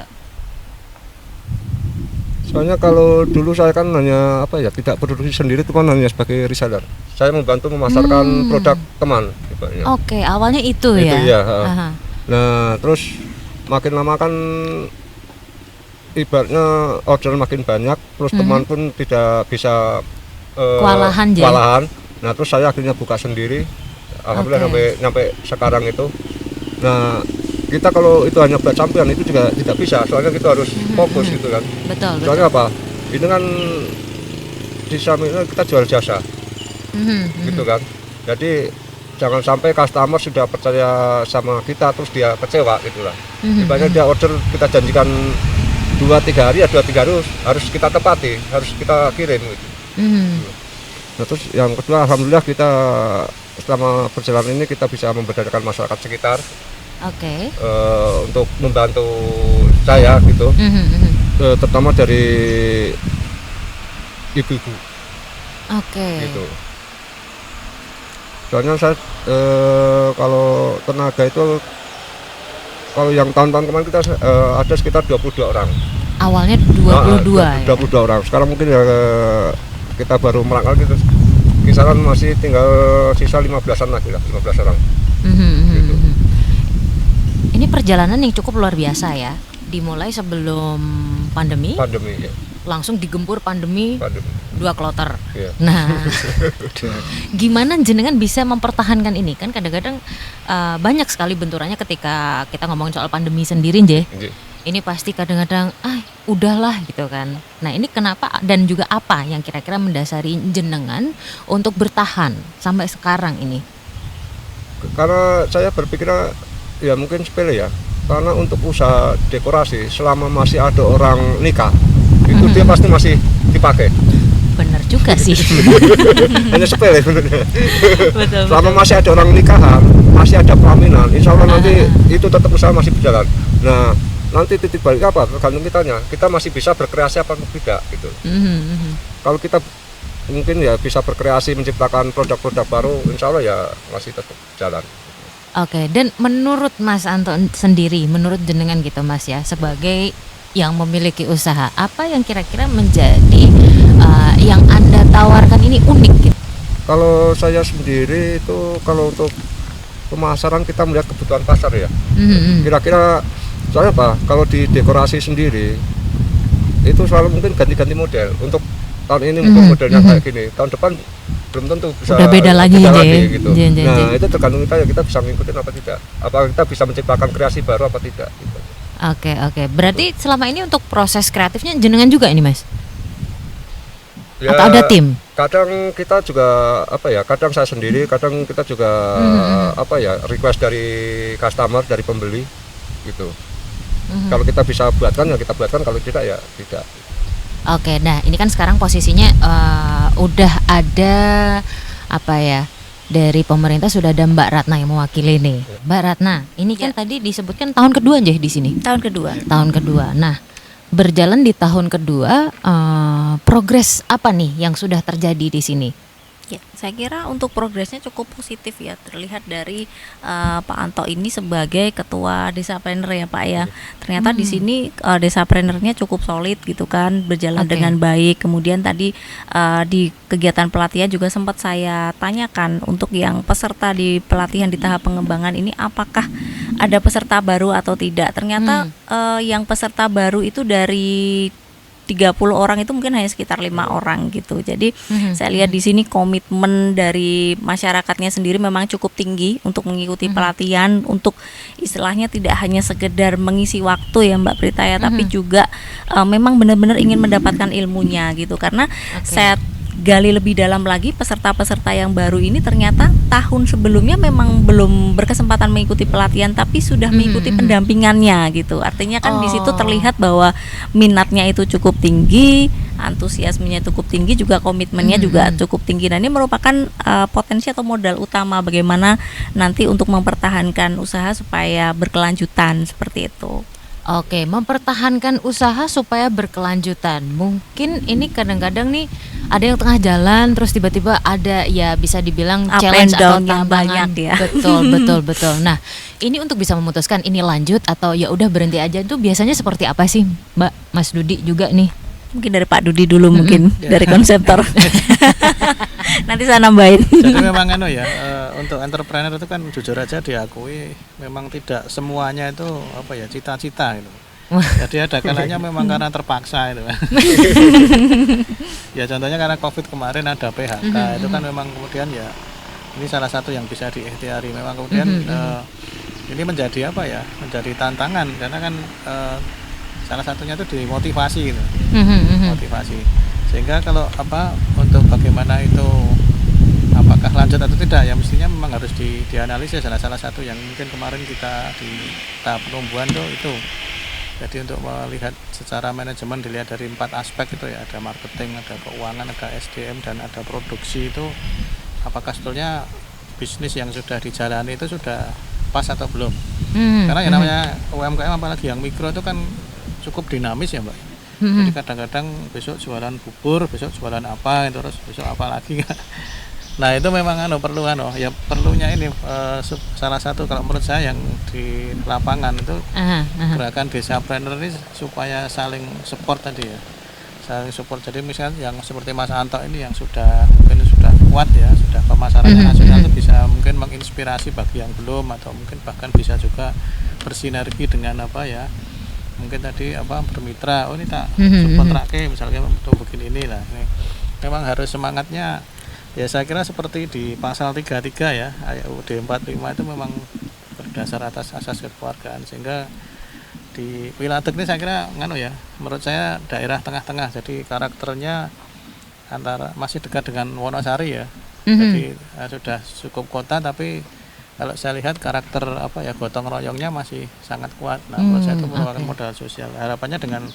Soalnya kalau dulu saya kan hanya tidak produksi sendiri, itu kan hanya sebagai reseller. Saya membantu memasarkan produk teman. Oke, awalnya itu ya. Iya. Nah, terus makin lama kan ibaratnya order makin banyak, terus teman pun tidak bisa kewalahan. Nah, terus saya akhirnya buka sendiri. Alhamdulillah sampai sekarang itu. Nah, kita kalau itu hanya buat sampean itu juga tidak bisa, soalnya kita harus fokus gitu kan. Betul. Soalnya apa? Ini kan di samping kita jual jasa, gitu kan. Jadi jangan sampai customer sudah percaya sama kita terus dia kecewa gitulah. Ibaratnya dia order kita janjikan 2-3 hari ya 2-3 hari harus kita tepati, harus kita kirim gitu. Nah, terus yang kedua alhamdulillah kita selama perjalanan ini kita bisa memberdayakan masyarakat sekitar. Untuk membantu saya gitu, terutama dari ibu-ibu. Gitu. Soalnya saya kalau tenaga itu kalau yang tahun-tahun kemarin kita ada sekitar 22 orang. Awalnya 22 22 orang. Sekarang mungkin ya kita baru merangkal gitu. Kisaran masih tinggal sisa 15-an lagi lah, 15 orang. Gitu. Ini perjalanan yang cukup luar biasa ya. Dimulai sebelum pandemi ya. Langsung digempur pandemi. 2 kloter. Iya. Nah, gimana jenengan bisa mempertahankan ini? Kan kadang-kadang banyak sekali benturannya ketika kita ngomongin soal pandemi sendiri, Nje. Ini pasti kadang-kadang udahlah gitu kan. Nah ini kenapa dan juga apa yang kira-kira mendasari jenengan untuk bertahan sampai sekarang ini? Karena saya berpikir ya mungkin sepele ya, karena untuk usaha dekorasi selama masih ada orang nikah itu dia pasti masih dipakai. Bener juga sih. Hanya sepele sebenarnya. Betul, Selama masih ada orang nikahan, masih ada pelaminan, insya Allah nanti itu tetap usaha masih berjalan. Nah nanti titik balik apa tergantung kitanya, kita masih bisa berkreasi apa tidak gitu. Kalau kita mungkin ya bisa berkreasi menciptakan produk-produk baru, insya Allah ya masih tetap jalan. Oke, dan menurut Mas Anton sendiri, menurut jenengan gitu Mas ya, sebagai yang memiliki usaha, apa yang kira-kira menjadi yang Anda tawarkan ini unik gitu? Kalau saya sendiri itu kalau untuk pemasaran kita melihat kebutuhan pasar ya. Kira-kira soalnya apa? Kalau di dekorasi sendiri itu selalu mungkin ganti-ganti model. Untuk tahun ini mungkin modelnya kayak gini, tahun depan belum tentu bisa udah beda lagi gitu. Nah itu tergantung kita ya, kita bisa ngikutin apa tidak. Apa kita bisa menciptakan kreasi baru apa tidak gitu. Oke. Berarti selama ini untuk proses kreatifnya jenengan juga ini Mas? Ya, atau ada tim? Kadang kita juga apa ya, kadang saya sendiri, kadang kita juga apa ya, request dari customer, dari pembeli gitu. Kalau kita bisa buatkan ya kita buatkan, kalau tidak ya tidak. Oke, nah ini kan sekarang posisinya udah ada apa ya, dari pemerintah sudah ada Mbak Ratna yang mewakili nih. Mbak Ratna, ini kan tadi disebutkan tahun kedua aja di sini. Tahun kedua. Tahun kedua. Nah, berjalan di tahun kedua, progres apa nih yang sudah terjadi di sini? Ya, saya kira untuk progresnya cukup positif ya, terlihat dari Pak Anto ini sebagai ketua Desapreneur ya Pak ya. Ternyata di sini Desapreneurnya cukup solid gitu kan, berjalan dengan baik. Kemudian tadi di kegiatan pelatihan juga sempat saya tanyakan untuk yang peserta di pelatihan di tahap pengembangan ini apakah ada peserta baru atau tidak. Ternyata yang peserta baru itu dari 30 orang itu mungkin hanya sekitar 5 orang gitu. Jadi saya lihat di sini komitmen dari masyarakatnya sendiri memang cukup tinggi untuk mengikuti pelatihan, untuk istilahnya tidak hanya sekedar mengisi waktu ya Mbak Prita ya, tapi juga memang benar-benar ingin mendapatkan ilmunya gitu. Karena saya gali lebih dalam lagi, peserta-peserta yang baru ini ternyata tahun sebelumnya memang belum berkesempatan mengikuti pelatihan tapi sudah mengikuti pendampingannya gitu. Artinya kan di situ terlihat bahwa minatnya itu cukup tinggi, antusiasmenya cukup tinggi, juga komitmennya juga cukup tinggi. Nah ini merupakan potensi atau modal utama bagaimana nanti untuk mempertahankan usaha supaya berkelanjutan seperti itu. Oke, mempertahankan usaha supaya berkelanjutan. Mungkin ini kadang-kadang nih ada yang tengah jalan terus tiba-tiba ada ya bisa dibilang Up challenge and atau down yang tantangan. banyak ya. Betul. Nah, ini untuk bisa memutuskan ini lanjut atau ya udah berhenti aja itu biasanya seperti apa sih, Mbak, Mas Dudi juga nih? Mungkin dari Pak Dudi dulu mungkin dari konseptor. Nanti saya nambahin. Jadi memang untuk entrepreneur itu kan jujur aja diakui memang tidak semuanya itu apa ya cita-cita gitu. Jadi ada kalanya memang karena terpaksa itu. Ya contohnya karena Covid kemarin ada PHK itu kan memang kemudian ya ini salah satu yang bisa diikhtiari. Memang kemudian ini menjadi apa ya, menjadi tantangan karena kan salah satunya itu dimotivasi gitu. Motivasi. Sehingga kalau untuk bagaimana itu apakah lanjut atau tidak ya mestinya memang harus dianalisis. Salah satu yang mungkin kemarin kita di tahap penumbuhan itu. Jadi untuk melihat secara manajemen dilihat dari 4 aspek itu ya, ada marketing, ada keuangan, ada SDM dan ada produksi. Itu apakah sebetulnya bisnis yang sudah dijalani itu sudah pas atau belum? Karena yang namanya UMKM apalagi yang mikro itu kan cukup dinamis ya Mbak. Jadi kadang-kadang besok jualan bubur, besok jualan apa, terus besok apa lagi. Nah itu memang ya perlunya ini salah satu kalau menurut saya yang di lapangan itu gerakan Desapreneur ini supaya saling support tadi ya, saling support. Jadi misalnya yang seperti Mas Anto ini yang mungkin sudah kuat ya, sudah pemasarannya nasional itu bisa mungkin menginspirasi bagi yang belum, atau mungkin bahkan bisa juga bersinergi dengan mungkin tadi bermitra, ini tak support rakyat misalnya untuk bikin ini lah. Ini memang harus semangatnya ya, saya kira seperti di pasal 33 ya UUD 45 itu memang berdasar atas asas kekeluargaan, sehingga di Wiladeg ini saya kira menurut saya daerah tengah-tengah, jadi karakternya masih dekat dengan Wonosari ya. Jadi sudah cukup kota, tapi kalau saya lihat karakter gotong royongnya masih sangat kuat. Nah, menurut saya itu merupakan modal sosial. Harapannya dengan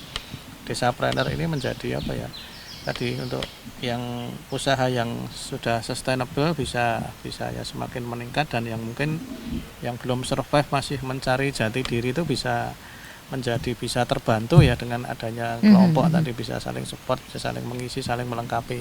Desapreneur ini menjadi tadi untuk yang usaha yang sudah sustainable bisa ya semakin meningkat, dan yang mungkin yang belum survive masih mencari jati diri itu bisa terbantu ya dengan adanya kelompok tadi, bisa saling support, bisa saling mengisi, saling melengkapi.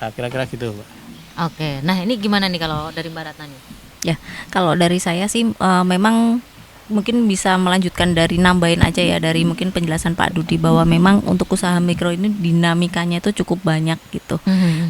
Nah, kira-kira gitu, Mbak. Oke, nah ini gimana nih kalau dari Mbak Ratna nih? Ya, kalau dari saya sih memang mungkin bisa melanjutkan dari nambahin aja ya dari mungkin penjelasan Pak Dudi bahwa memang untuk usaha mikro ini dinamikanya itu cukup banyak gitu.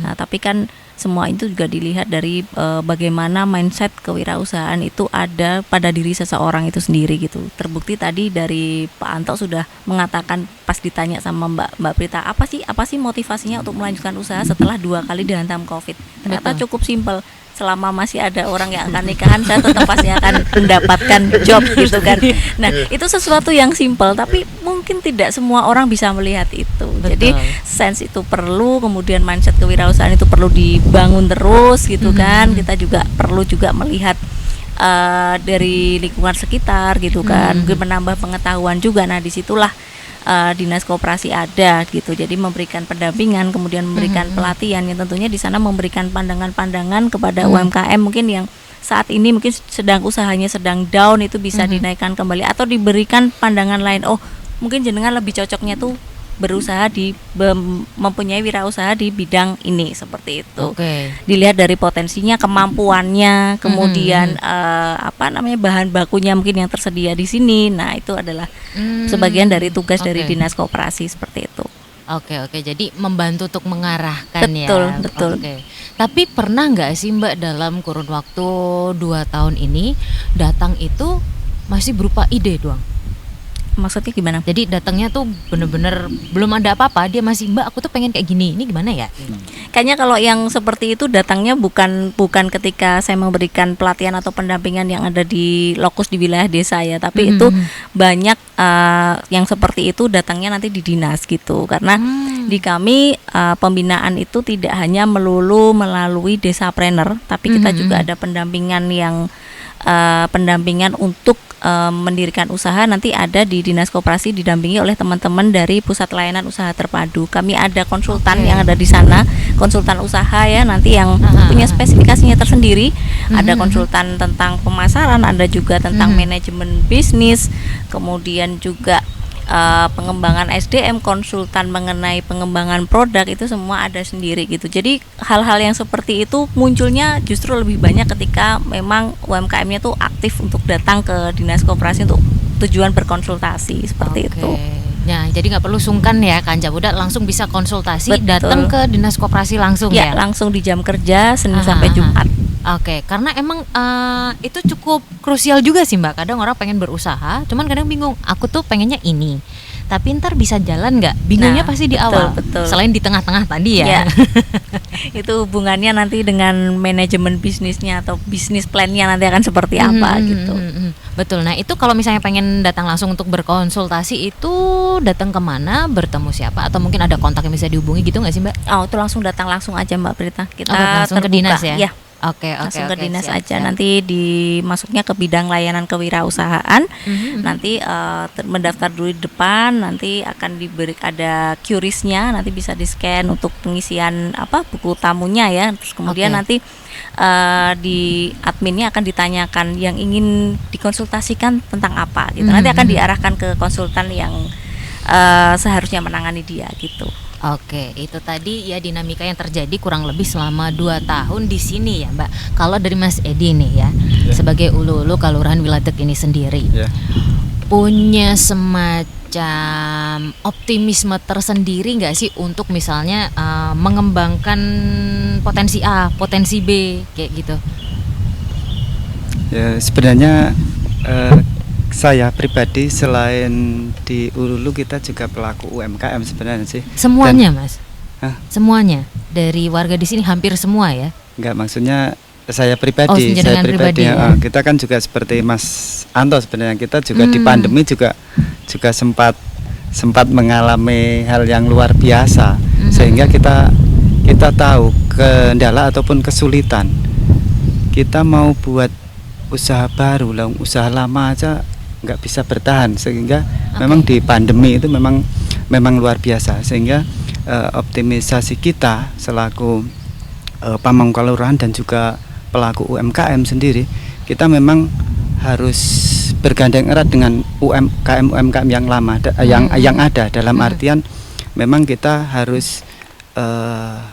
Nah, tapi kan semua itu juga dilihat dari bagaimana mindset kewirausahaan itu ada pada diri seseorang itu sendiri gitu. Terbukti tadi dari Pak Anto sudah mengatakan pas ditanya sama Mbak Prita, apa sih motivasinya untuk melanjutkan usaha setelah 2 kali dihantam Covid. Ternyata cukup simpel. Selama masih ada orang yang akan nikahan, saya tetap pasti akan mendapatkan job gitu kan. Nah, itu sesuatu yang simpel, tapi mungkin tidak semua orang bisa melihat itu. Betul. Jadi sense itu perlu, kemudian mindset kewirausahaan itu perlu dibangun terus gitu kan. Kita juga perlu juga melihat dari lingkungan sekitar gitu kan, mungkin menambah pengetahuan juga. Nah, disitulah dinas koperasi ada gitu, jadi memberikan pendampingan, kemudian memberikan pelatihan yang tentunya di sana memberikan pandangan-pandangan kepada UMKM mungkin yang saat ini mungkin usahanya sedang down, itu bisa dinaikkan kembali atau diberikan pandangan lain. Oh, mungkin jenengan lebih cocoknya tuh berusaha mempunyai wirausaha di bidang ini, seperti itu. Dilihat dari potensinya, kemampuannya, kemudian bahan bakunya mungkin yang tersedia di sini. Nah, itu adalah sebagian dari tugas dari dinas koperasi, seperti itu. Oke, jadi membantu untuk mengarahkan. Betul. Tapi pernah nggak sih Mbak dalam kurun waktu 2 tahun ini datang itu masih berupa ide doang? Maksudnya gimana? Jadi datangnya tuh bener-bener belum ada apa-apa, dia masih, Mbak aku tuh pengen kayak gini, ini gimana ya? Kayaknya kalau yang seperti itu datangnya bukan ketika saya memberikan pelatihan atau pendampingan yang ada di lokus di wilayah desa ya, tapi itu banyak yang seperti itu datangnya nanti di dinas gitu, karena di kami pembinaan itu tidak hanya melulu melalui Desapreneur, tapi kita juga ada pendampingan untuk mendirikan usaha, nanti ada di dinas koperasi didampingi oleh teman-teman dari pusat layanan usaha terpadu. Kami ada konsultan yang ada di sana, konsultan usaha ya, nanti yang punya spesifikasinya tersendiri. Ada konsultan tentang pemasaran, ada juga tentang manajemen bisnis, kemudian juga pengembangan SDM, konsultan mengenai pengembangan produk, itu semua ada sendiri gitu. Jadi hal-hal yang seperti itu munculnya justru lebih banyak ketika memang UMKM-nya tuh aktif untuk datang ke dinas koperasi untuk tujuan berkonsultasi, seperti itu. Nah, jadi nggak perlu sungkan ya Kanja Budak, langsung bisa konsultasi, datang ke dinas koperasi langsung ya? Langsung di jam kerja Senin sampai Jumat. Karena emang itu cukup krusial juga sih Mbak. Kadang orang pengen berusaha, cuman kadang bingung, aku tuh pengennya ini, tapi ntar bisa jalan nggak? Bingungnya pasti di awal. Betul. Selain di tengah-tengah tadi ya. Itu hubungannya nanti dengan manajemen bisnisnya atau bisnis plan-nya nanti akan seperti apa gitu. Betul. Nah, itu kalau misalnya pengen datang langsung untuk berkonsultasi, itu datang kemana, bertemu siapa, atau mungkin ada kontak yang bisa dihubungi gitu nggak sih Mbak? Oh, itu langsung datang aja Mbak Prita. Kita langsung terbuka. Ke dinas ya? Ya. Langsung ke dinas aja. Nanti dimasuknya ke bidang layanan kewirausahaan. Nanti mendaftar dulu di depan, nanti akan diberi ada QRIS-nya, nanti bisa di-scan untuk pengisian buku tamunya ya. Terus kemudian nanti di adminnya akan ditanyakan yang ingin dikonsultasikan tentang apa gitu. Nanti akan diarahkan ke konsultan yang seharusnya menangani dia gitu. Oke, itu tadi ya dinamika yang terjadi kurang lebih selama 2 tahun di sini ya Mbak. Kalau dari Mas Edi nih ya, sebagai ulu-ulu Kelurahan Wiladeg ini sendiri, punya semacam optimisme tersendiri nggak sih untuk misalnya mengembangkan potensi A, potensi B kayak gitu? Ya sebenarnya saya pribadi selain di Ululu kita juga pelaku UMKM sebenarnya sih. Semuanya Mas? Semuanya dari warga di sini hampir semua ya? Enggak, maksudnya Saya Oh, pribadi, jenengan pribadi, ya. kita kan juga seperti Mas Anto sebenarnya, kita juga di pandemi juga sempat mengalami hal yang luar biasa, sehingga kita tahu kendala ataupun kesulitan. Kita mau buat usaha baru, usaha lama aja nggak bisa bertahan, sehingga memang di pandemi itu memang luar biasa, sehingga optimisasi kita selaku pamong kelurahan dan juga pelaku UMKM sendiri, kita memang harus bergandeng erat dengan UMKM yang lama, yang ada, dalam artian memang kita harus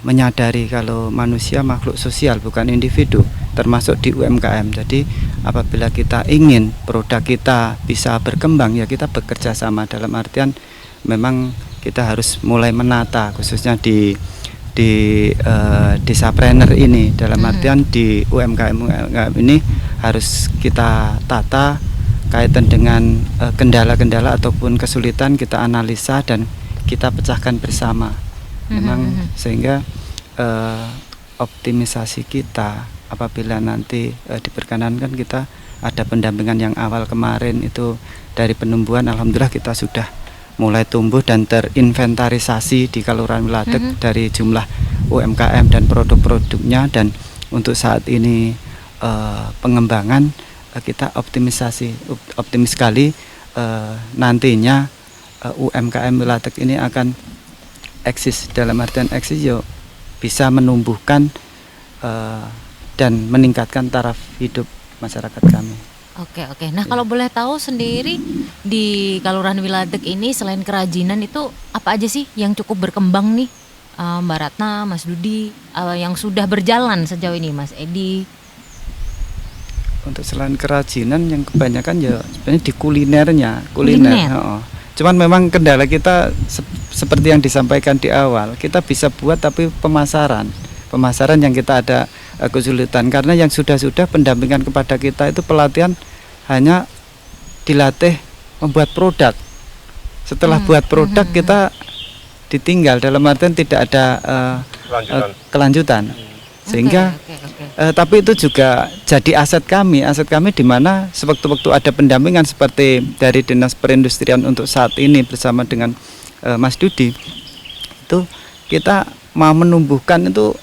menyadari kalau manusia makhluk sosial, bukan individu, termasuk di UMKM. Jadi apabila kita ingin produk kita bisa berkembang, ya kita bekerja sama, dalam artian memang kita harus mulai menata, khususnya di Desapreneur ini, dalam artian di UMKM ini harus kita tata kaitan dengan kendala-kendala ataupun kesulitan, kita analisa dan kita pecahkan bersama. Memang sehingga optimisasi kita apabila nanti diperkenankan, kita ada pendampingan yang awal kemarin itu dari penumbuhan, alhamdulillah kita sudah mulai tumbuh dan terinventarisasi di Kelurahan Wiladeg dari jumlah UMKM dan produk-produknya, dan untuk saat ini pengembangan kita optimis sekali nantinya UMKM Wiladeg ini akan eksis, dalam artian eksis yo bisa menumbuhkan dan meningkatkan taraf hidup masyarakat kami. Oke. Nah, kalau boleh tahu sendiri di Kelurahan Wiladeg ini selain kerajinan itu apa aja sih yang cukup berkembang nih, Mbak Ratna, Mas Dudi, yang sudah berjalan sejauh ini, Mas Edi? Untuk selain kerajinan yang kebanyakan ya sebenarnya di kuliner. Cuman memang kendala kita seperti yang disampaikan di awal, kita bisa buat tapi pemasaran yang kita ada kesulitan, karena yang sudah pendampingan kepada kita itu pelatihan hanya dilatih membuat produk. Setelah buat produk kita ditinggal, dalam artian tidak ada kelanjutan. Sehingga tapi itu juga jadi aset kami di mana sewaktu-waktu ada pendampingan seperti dari Dinas Perindustrian untuk saat ini bersama dengan Mas Dudi, itu kita mau menumbuhkan itu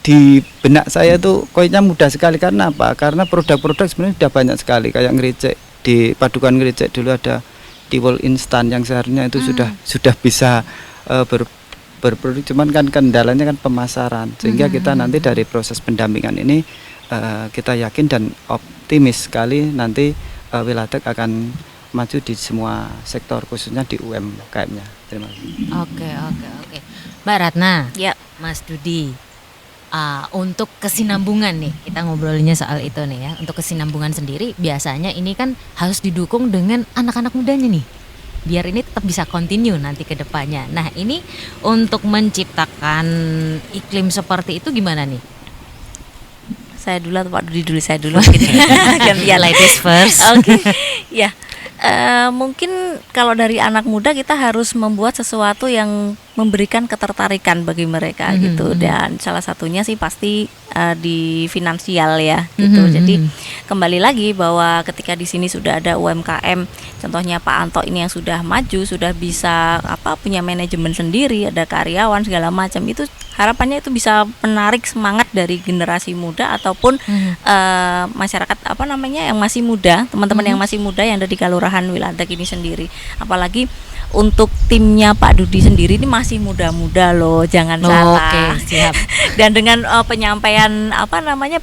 di benak saya itu kayaknya mudah sekali. Karena apa? Karena produk-produk sebenarnya sudah banyak sekali, kayak ngericek, di Padukan Ngericek dulu ada tiwul instan yang seharusnya itu sudah bisa berproduk, cuman kan kendalanya kan pemasaran, sehingga kita nanti dari proses pendampingan ini kita yakin dan optimis sekali nanti Wiladeg akan maju di semua sektor, khususnya di UMKM-nya. Terima kasih. Oke. Mbak Ratna, Ya. Mas Dudi, untuk kesinambungan nih, kita ngobrolnya soal itu nih ya. Untuk kesinambungan sendiri biasanya ini kan harus didukung dengan anak-anak mudanya nih, biar ini tetap bisa continue nanti ke depannya. Nah, ini untuk menciptakan iklim seperti itu gimana nih? Saya dulu atau Pak Dudi dulu? Saya dulu gitu. Ya, ladies first. Oke. Ya. Mungkin kalau dari anak muda kita harus membuat sesuatu yang memberikan ketertarikan bagi mereka gitu, dan salah satunya sih pasti di finansial ya gitu. Jadi kembali lagi bahwa ketika di sini sudah ada UMKM, contohnya Pak Anto ini yang sudah maju, sudah bisa punya manajemen sendiri, ada karyawan segala macam, itu harapannya itu bisa menarik semangat dari generasi muda ataupun masyarakat yang masih muda, teman-teman yang masih muda yang ada di Kelurahan Wiladeg ini sendiri. Apalagi untuk timnya Pak Dudi sendiri ini masih muda-muda loh, jangan salah. Oke, siap. Dan dengan penyampaian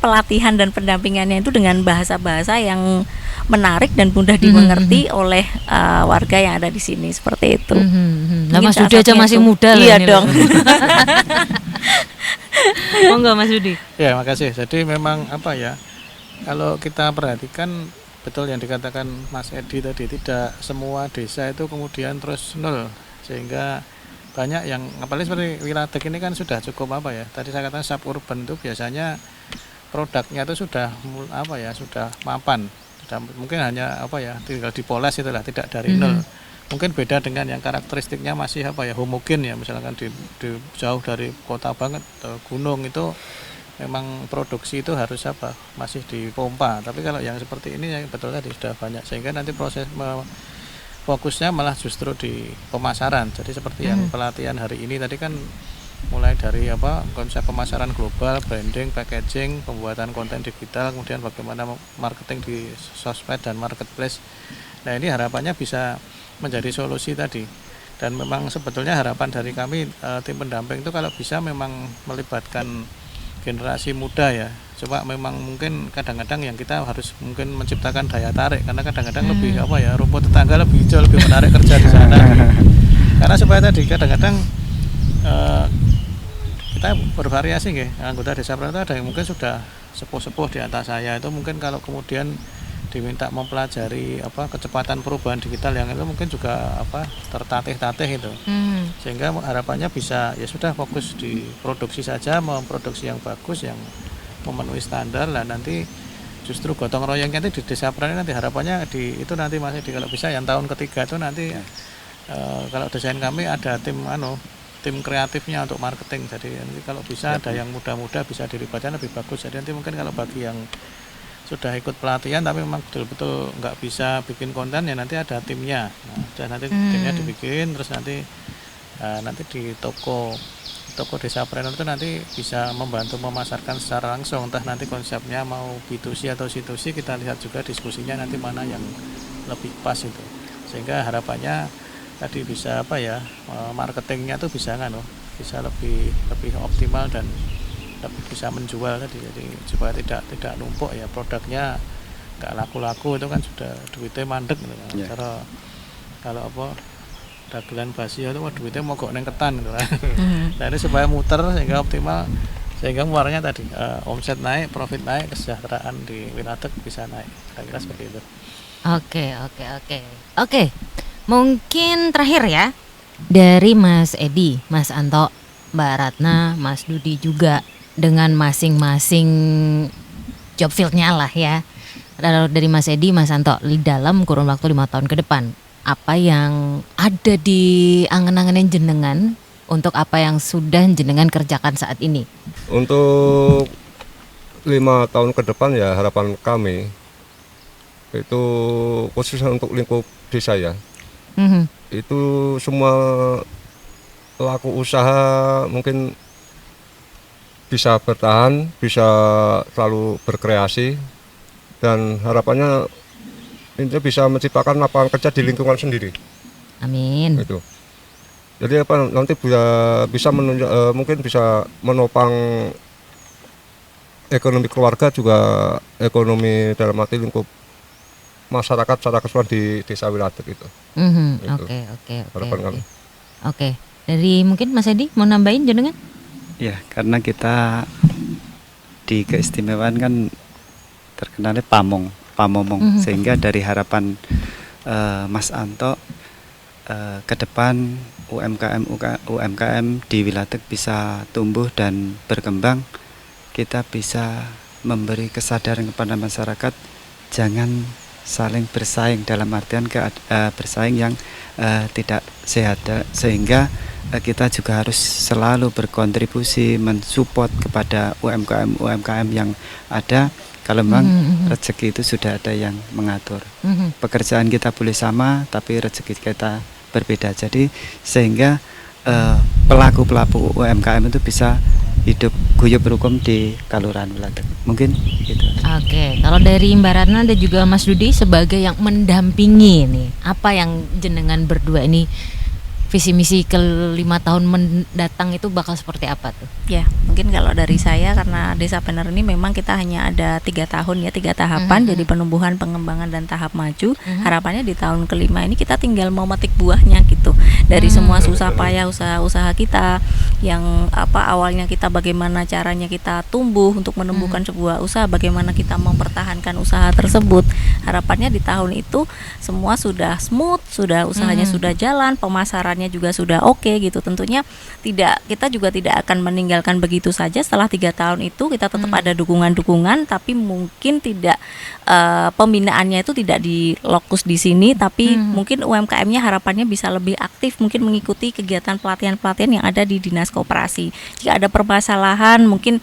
pelatihan dan pendampingannya itu dengan bahasa-bahasa yang menarik dan mudah dimengerti oleh warga yang ada di sini, seperti itu. Nah, Mas Dudi aja masih muda loh. Iya dong. Monggo Mas Dudi. Ya, makasih. Jadi memang kalau kita perhatikan betul yang dikatakan Mas Edi tadi, tidak semua desa itu kemudian terus nol, sehingga banyak yang apalagi seperti Wiladeg ini kan sudah cukup tadi saya katakan suburban itu biasanya produknya itu sudah sudah mapan, sudah mungkin hanya tinggal dipoles itulah, tidak dari nol. Mungkin beda dengan yang karakteristiknya masih homogen ya, misalkan di jauh dari kota banget, gunung itu memang produksi itu harus apa masih dipompa, tapi kalau yang seperti ini yang betul tadi sudah banyak, sehingga nanti proses fokusnya malah justru di pemasaran. Jadi seperti yang pelatihan hari ini tadi kan mulai dari apa konsep pemasaran global, branding, packaging, pembuatan konten digital, kemudian bagaimana marketing di sosmed dan marketplace. Nah ini harapannya bisa menjadi solusi tadi. Dan memang sebetulnya harapan dari kami tim pendamping itu kalau bisa memang melibatkan generasi muda ya. Coba memang mungkin kadang-kadang yang kita harus mungkin menciptakan daya tarik, karena kadang-kadang lebih apa ya, rumput tetangga lebih hijau, lebih menarik kerja di sana. Karena supaya tadi kadang-kadang kita bervariasi nggih. Anggota desa Preneur ada yang mungkin sudah sepuh-sepuh di atas saya, itu mungkin kalau kemudian diminta mempelajari apa kecepatan perubahan digital yang itu mungkin juga apa tertatih-tatih itu. Sehingga harapannya bisa ya sudah fokus di produksi saja, memproduksi yang bagus, yang memenuhi standar lah, nanti justru gotong royongnya nanti di desa Preneur nanti harapannya itu nanti masih kalau bisa yang tahun ketiga itu nanti kalau desain kami ada tim kreatifnya untuk marketing. Jadi nanti kalau bisa ada yang muda-muda bisa dilibatkan lebih bagus. Jadi nanti mungkin kalau bagi yang sudah ikut pelatihan tapi memang betul-betul nggak bisa bikin konten ya nanti ada timnya. Dan nanti timnya dibikin, terus nanti di toko desa Preneur itu nanti bisa membantu memasarkan secara langsung, entah nanti konsepnya mau B2C atau C2C, kita lihat juga diskusinya nanti mana yang lebih pas itu. Sehingga harapannya tadi bisa apa ya, marketingnya tuh bisa bisa lebih optimal dan lebih bisa menjual tadi. Jadi supaya tidak numpuk ya produknya, nggak laku-laku itu kan sudah duitnya mandek gitu. Cara kalau apa dagelan basi itu duitnya mogok neng ketan gitu. Nah ini supaya muter sehingga optimal, sehingga muaranya tadi omset naik, profit naik, kesejahteraan di Wilatek bisa naik. Kira-kira seperti itu. Oke. Mungkin terakhir ya dari Mas Edi, Mas Anto, Mbak Ratna, Mas Dudi juga dengan masing-masing job field-nya lah ya. Dari Mas Edi, Mas Anto, dalam kurun waktu 5 tahun ke depan, apa yang ada di angen-angenin jenengan untuk apa yang sudah jenengan kerjakan saat ini? Untuk 5 tahun ke depan ya harapan kami itu khususnya untuk lingkup desa ya. Itu semua pelaku usaha mungkin bisa bertahan, bisa selalu berkreasi, dan harapannya ini bisa menciptakan lapangan kerja di lingkungan sendiri. Amin. Itu. Jadi apa nanti bisa mungkin bisa menopang ekonomi keluarga, juga ekonomi dalam arti lingkup masyarakat secara keseluruhan di desa Wilatek itu. Oke. Dari mungkin Mas Edi mau nambahin jenengan? Ya, karena kita di keistimewaan kan terkenalnya pamomong, sehingga dari harapan Mas Anto ke depan UMKM di Wilatek bisa tumbuh dan berkembang, kita bisa memberi kesadaran kepada masyarakat jangan saling bersaing, dalam artian bersaing yang tidak sehat, sehingga kita juga harus selalu berkontribusi mensupport kepada UMKM yang ada. Kalau memang rezeki itu sudah ada yang mengatur. Pekerjaan kita boleh sama, tapi rezeki kita berbeda. Jadi sehingga pelaku-pelaku UMKM itu bisa hidup guyub rukun di Kelurahan Wilatek. Mungkin itu. Oke, kalau dari Mbak Ratna dan juga Mas Dudi sebagai yang mendampingi nih, apa yang jenengan berdua ini visi misi ke 5 tahun mendatang itu bakal seperti apa tuh? Ya, mungkin kalau dari saya, karena Desa Preneur ini memang kita hanya ada 3 tahun ya, 3 tahapan, jadi penumbuhan, pengembangan, dan tahap maju. Harapannya di tahun kelima ini kita tinggal memetik buahnya gitu. Dari semua susah payah usaha-usaha kita yang awalnya kita bagaimana caranya kita tumbuh untuk menumbuhkan sebuah usaha, bagaimana kita mempertahankan usaha tersebut. Harapannya di tahun itu semua sudah smooth, sudah usahanya sudah jalan, pemasaran juga sudah oke gitu. Tentunya kita juga tidak akan meninggalkan begitu saja. Setelah 3 tahun itu kita tetap ada dukungan-dukungan, tapi mungkin tidak pembinaannya itu tidak di lokus di sini, tapi mungkin UMKM-nya harapannya bisa lebih aktif, mungkin mengikuti kegiatan pelatihan-pelatihan yang ada di dinas koperasi. Jika ada permasalahan mungkin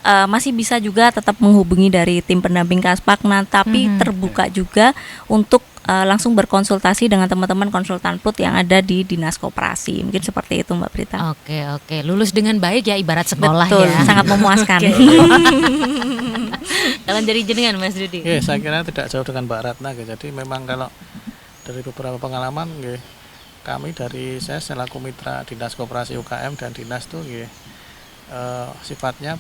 masih bisa juga tetap menghubungi dari tim pendamping Kaspakna, tapi terbuka juga untuk langsung berkonsultasi dengan teman-teman konsultan PUT yang ada di Dinas Koperasi. Mungkin seperti itu Mbak Prita. Oke, lulus dengan baik ya, ibarat sekolah. Betul, ya. sangat memuaskan. Kalian dari jenengan Mas Dudi? Saya kira tidak jauh dengan Mbak Ratna. Jadi memang kalau dari beberapa pengalaman, kami dari saya selaku mitra Dinas Koperasi UKM dan Dinas tuh sifatnya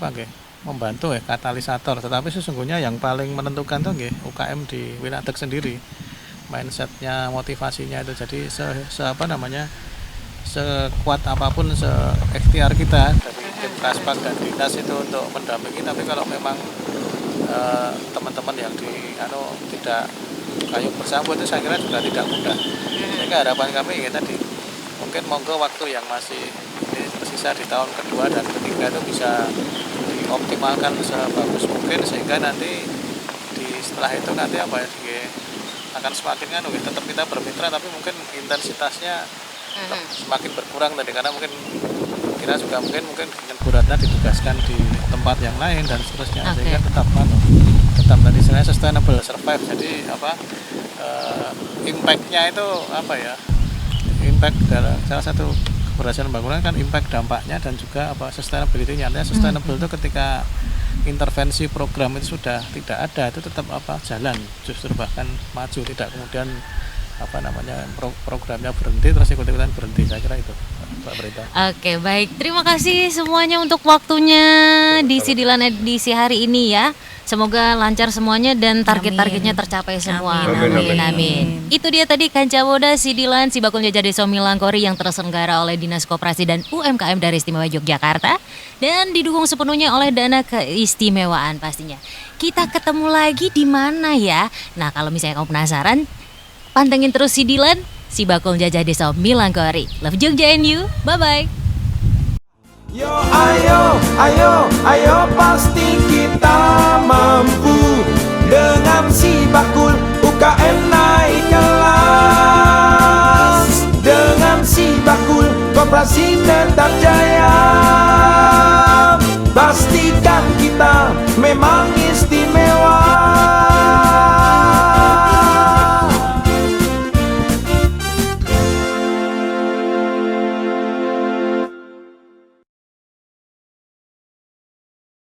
membantu katalisator. Tetapi sesungguhnya yang paling menentukan tuh UKM di Winatek sendiri. Mindsetnya, motivasinya itu jadi sekuat apapun seikhtiar kita dari tim Kaspak dan Dinas itu untuk mendampingi. Tapi kalau memang teman-teman yang tidak kayung bersambut itu saya kira juga tidak mudah. Sehingga harapan kami tadi mungkin monggo waktu yang masih tersisa di tahun kedua dan ketiga itu bisa dioptimalkan sebagus mungkin, sehingga nanti setelah itu nanti akan semakin tetap kita bermitra, tapi mungkin intensitasnya semakin berkurang tadi, karena mungkin kita juga mungkin dengan Bu Ratna ditugaskan di tempat yang lain dan seterusnya, sehingga tetap tadi istilahnya sustainable survive. Jadi impact-nya itu impact dalam salah satu keberhasilan bangunan kan impact dampaknya dan juga sustainability-nya. Artinya sustainable itu ketika intervensi program itu sudah tidak ada, itu tetap jalan, justru bahkan maju, tidak kemudian programnya berhenti terus ikut-ikutan berhenti. Saya kira itu Mbak Berita. Oke, baik, terima kasih semuanya untuk waktunya di Sidilan edisi hari ini ya. Semoga lancar semuanya dan target-targetnya tercapai semua. Amin. Itu dia tadi Kancawoda Sidilan Sibakul Jajah Desa Milangkori yang terselenggara oleh Dinas Koperasi dan UMKM Daerah Istimewa Yogyakarta dan didukung sepenuhnya oleh dana keistimewaan pastinya. Kita ketemu lagi di mana ya? Nah, kalau misalnya kamu penasaran, pantengin terus Sidilan Sibakul Jajah Desa Milangkori. Love Jogja and you. Bye-bye. Yo ayo pasti kita mampu dengan si bakul UKM naik kelas. Dengan si bakul koperasi tetap jaya. Pastikan kita memang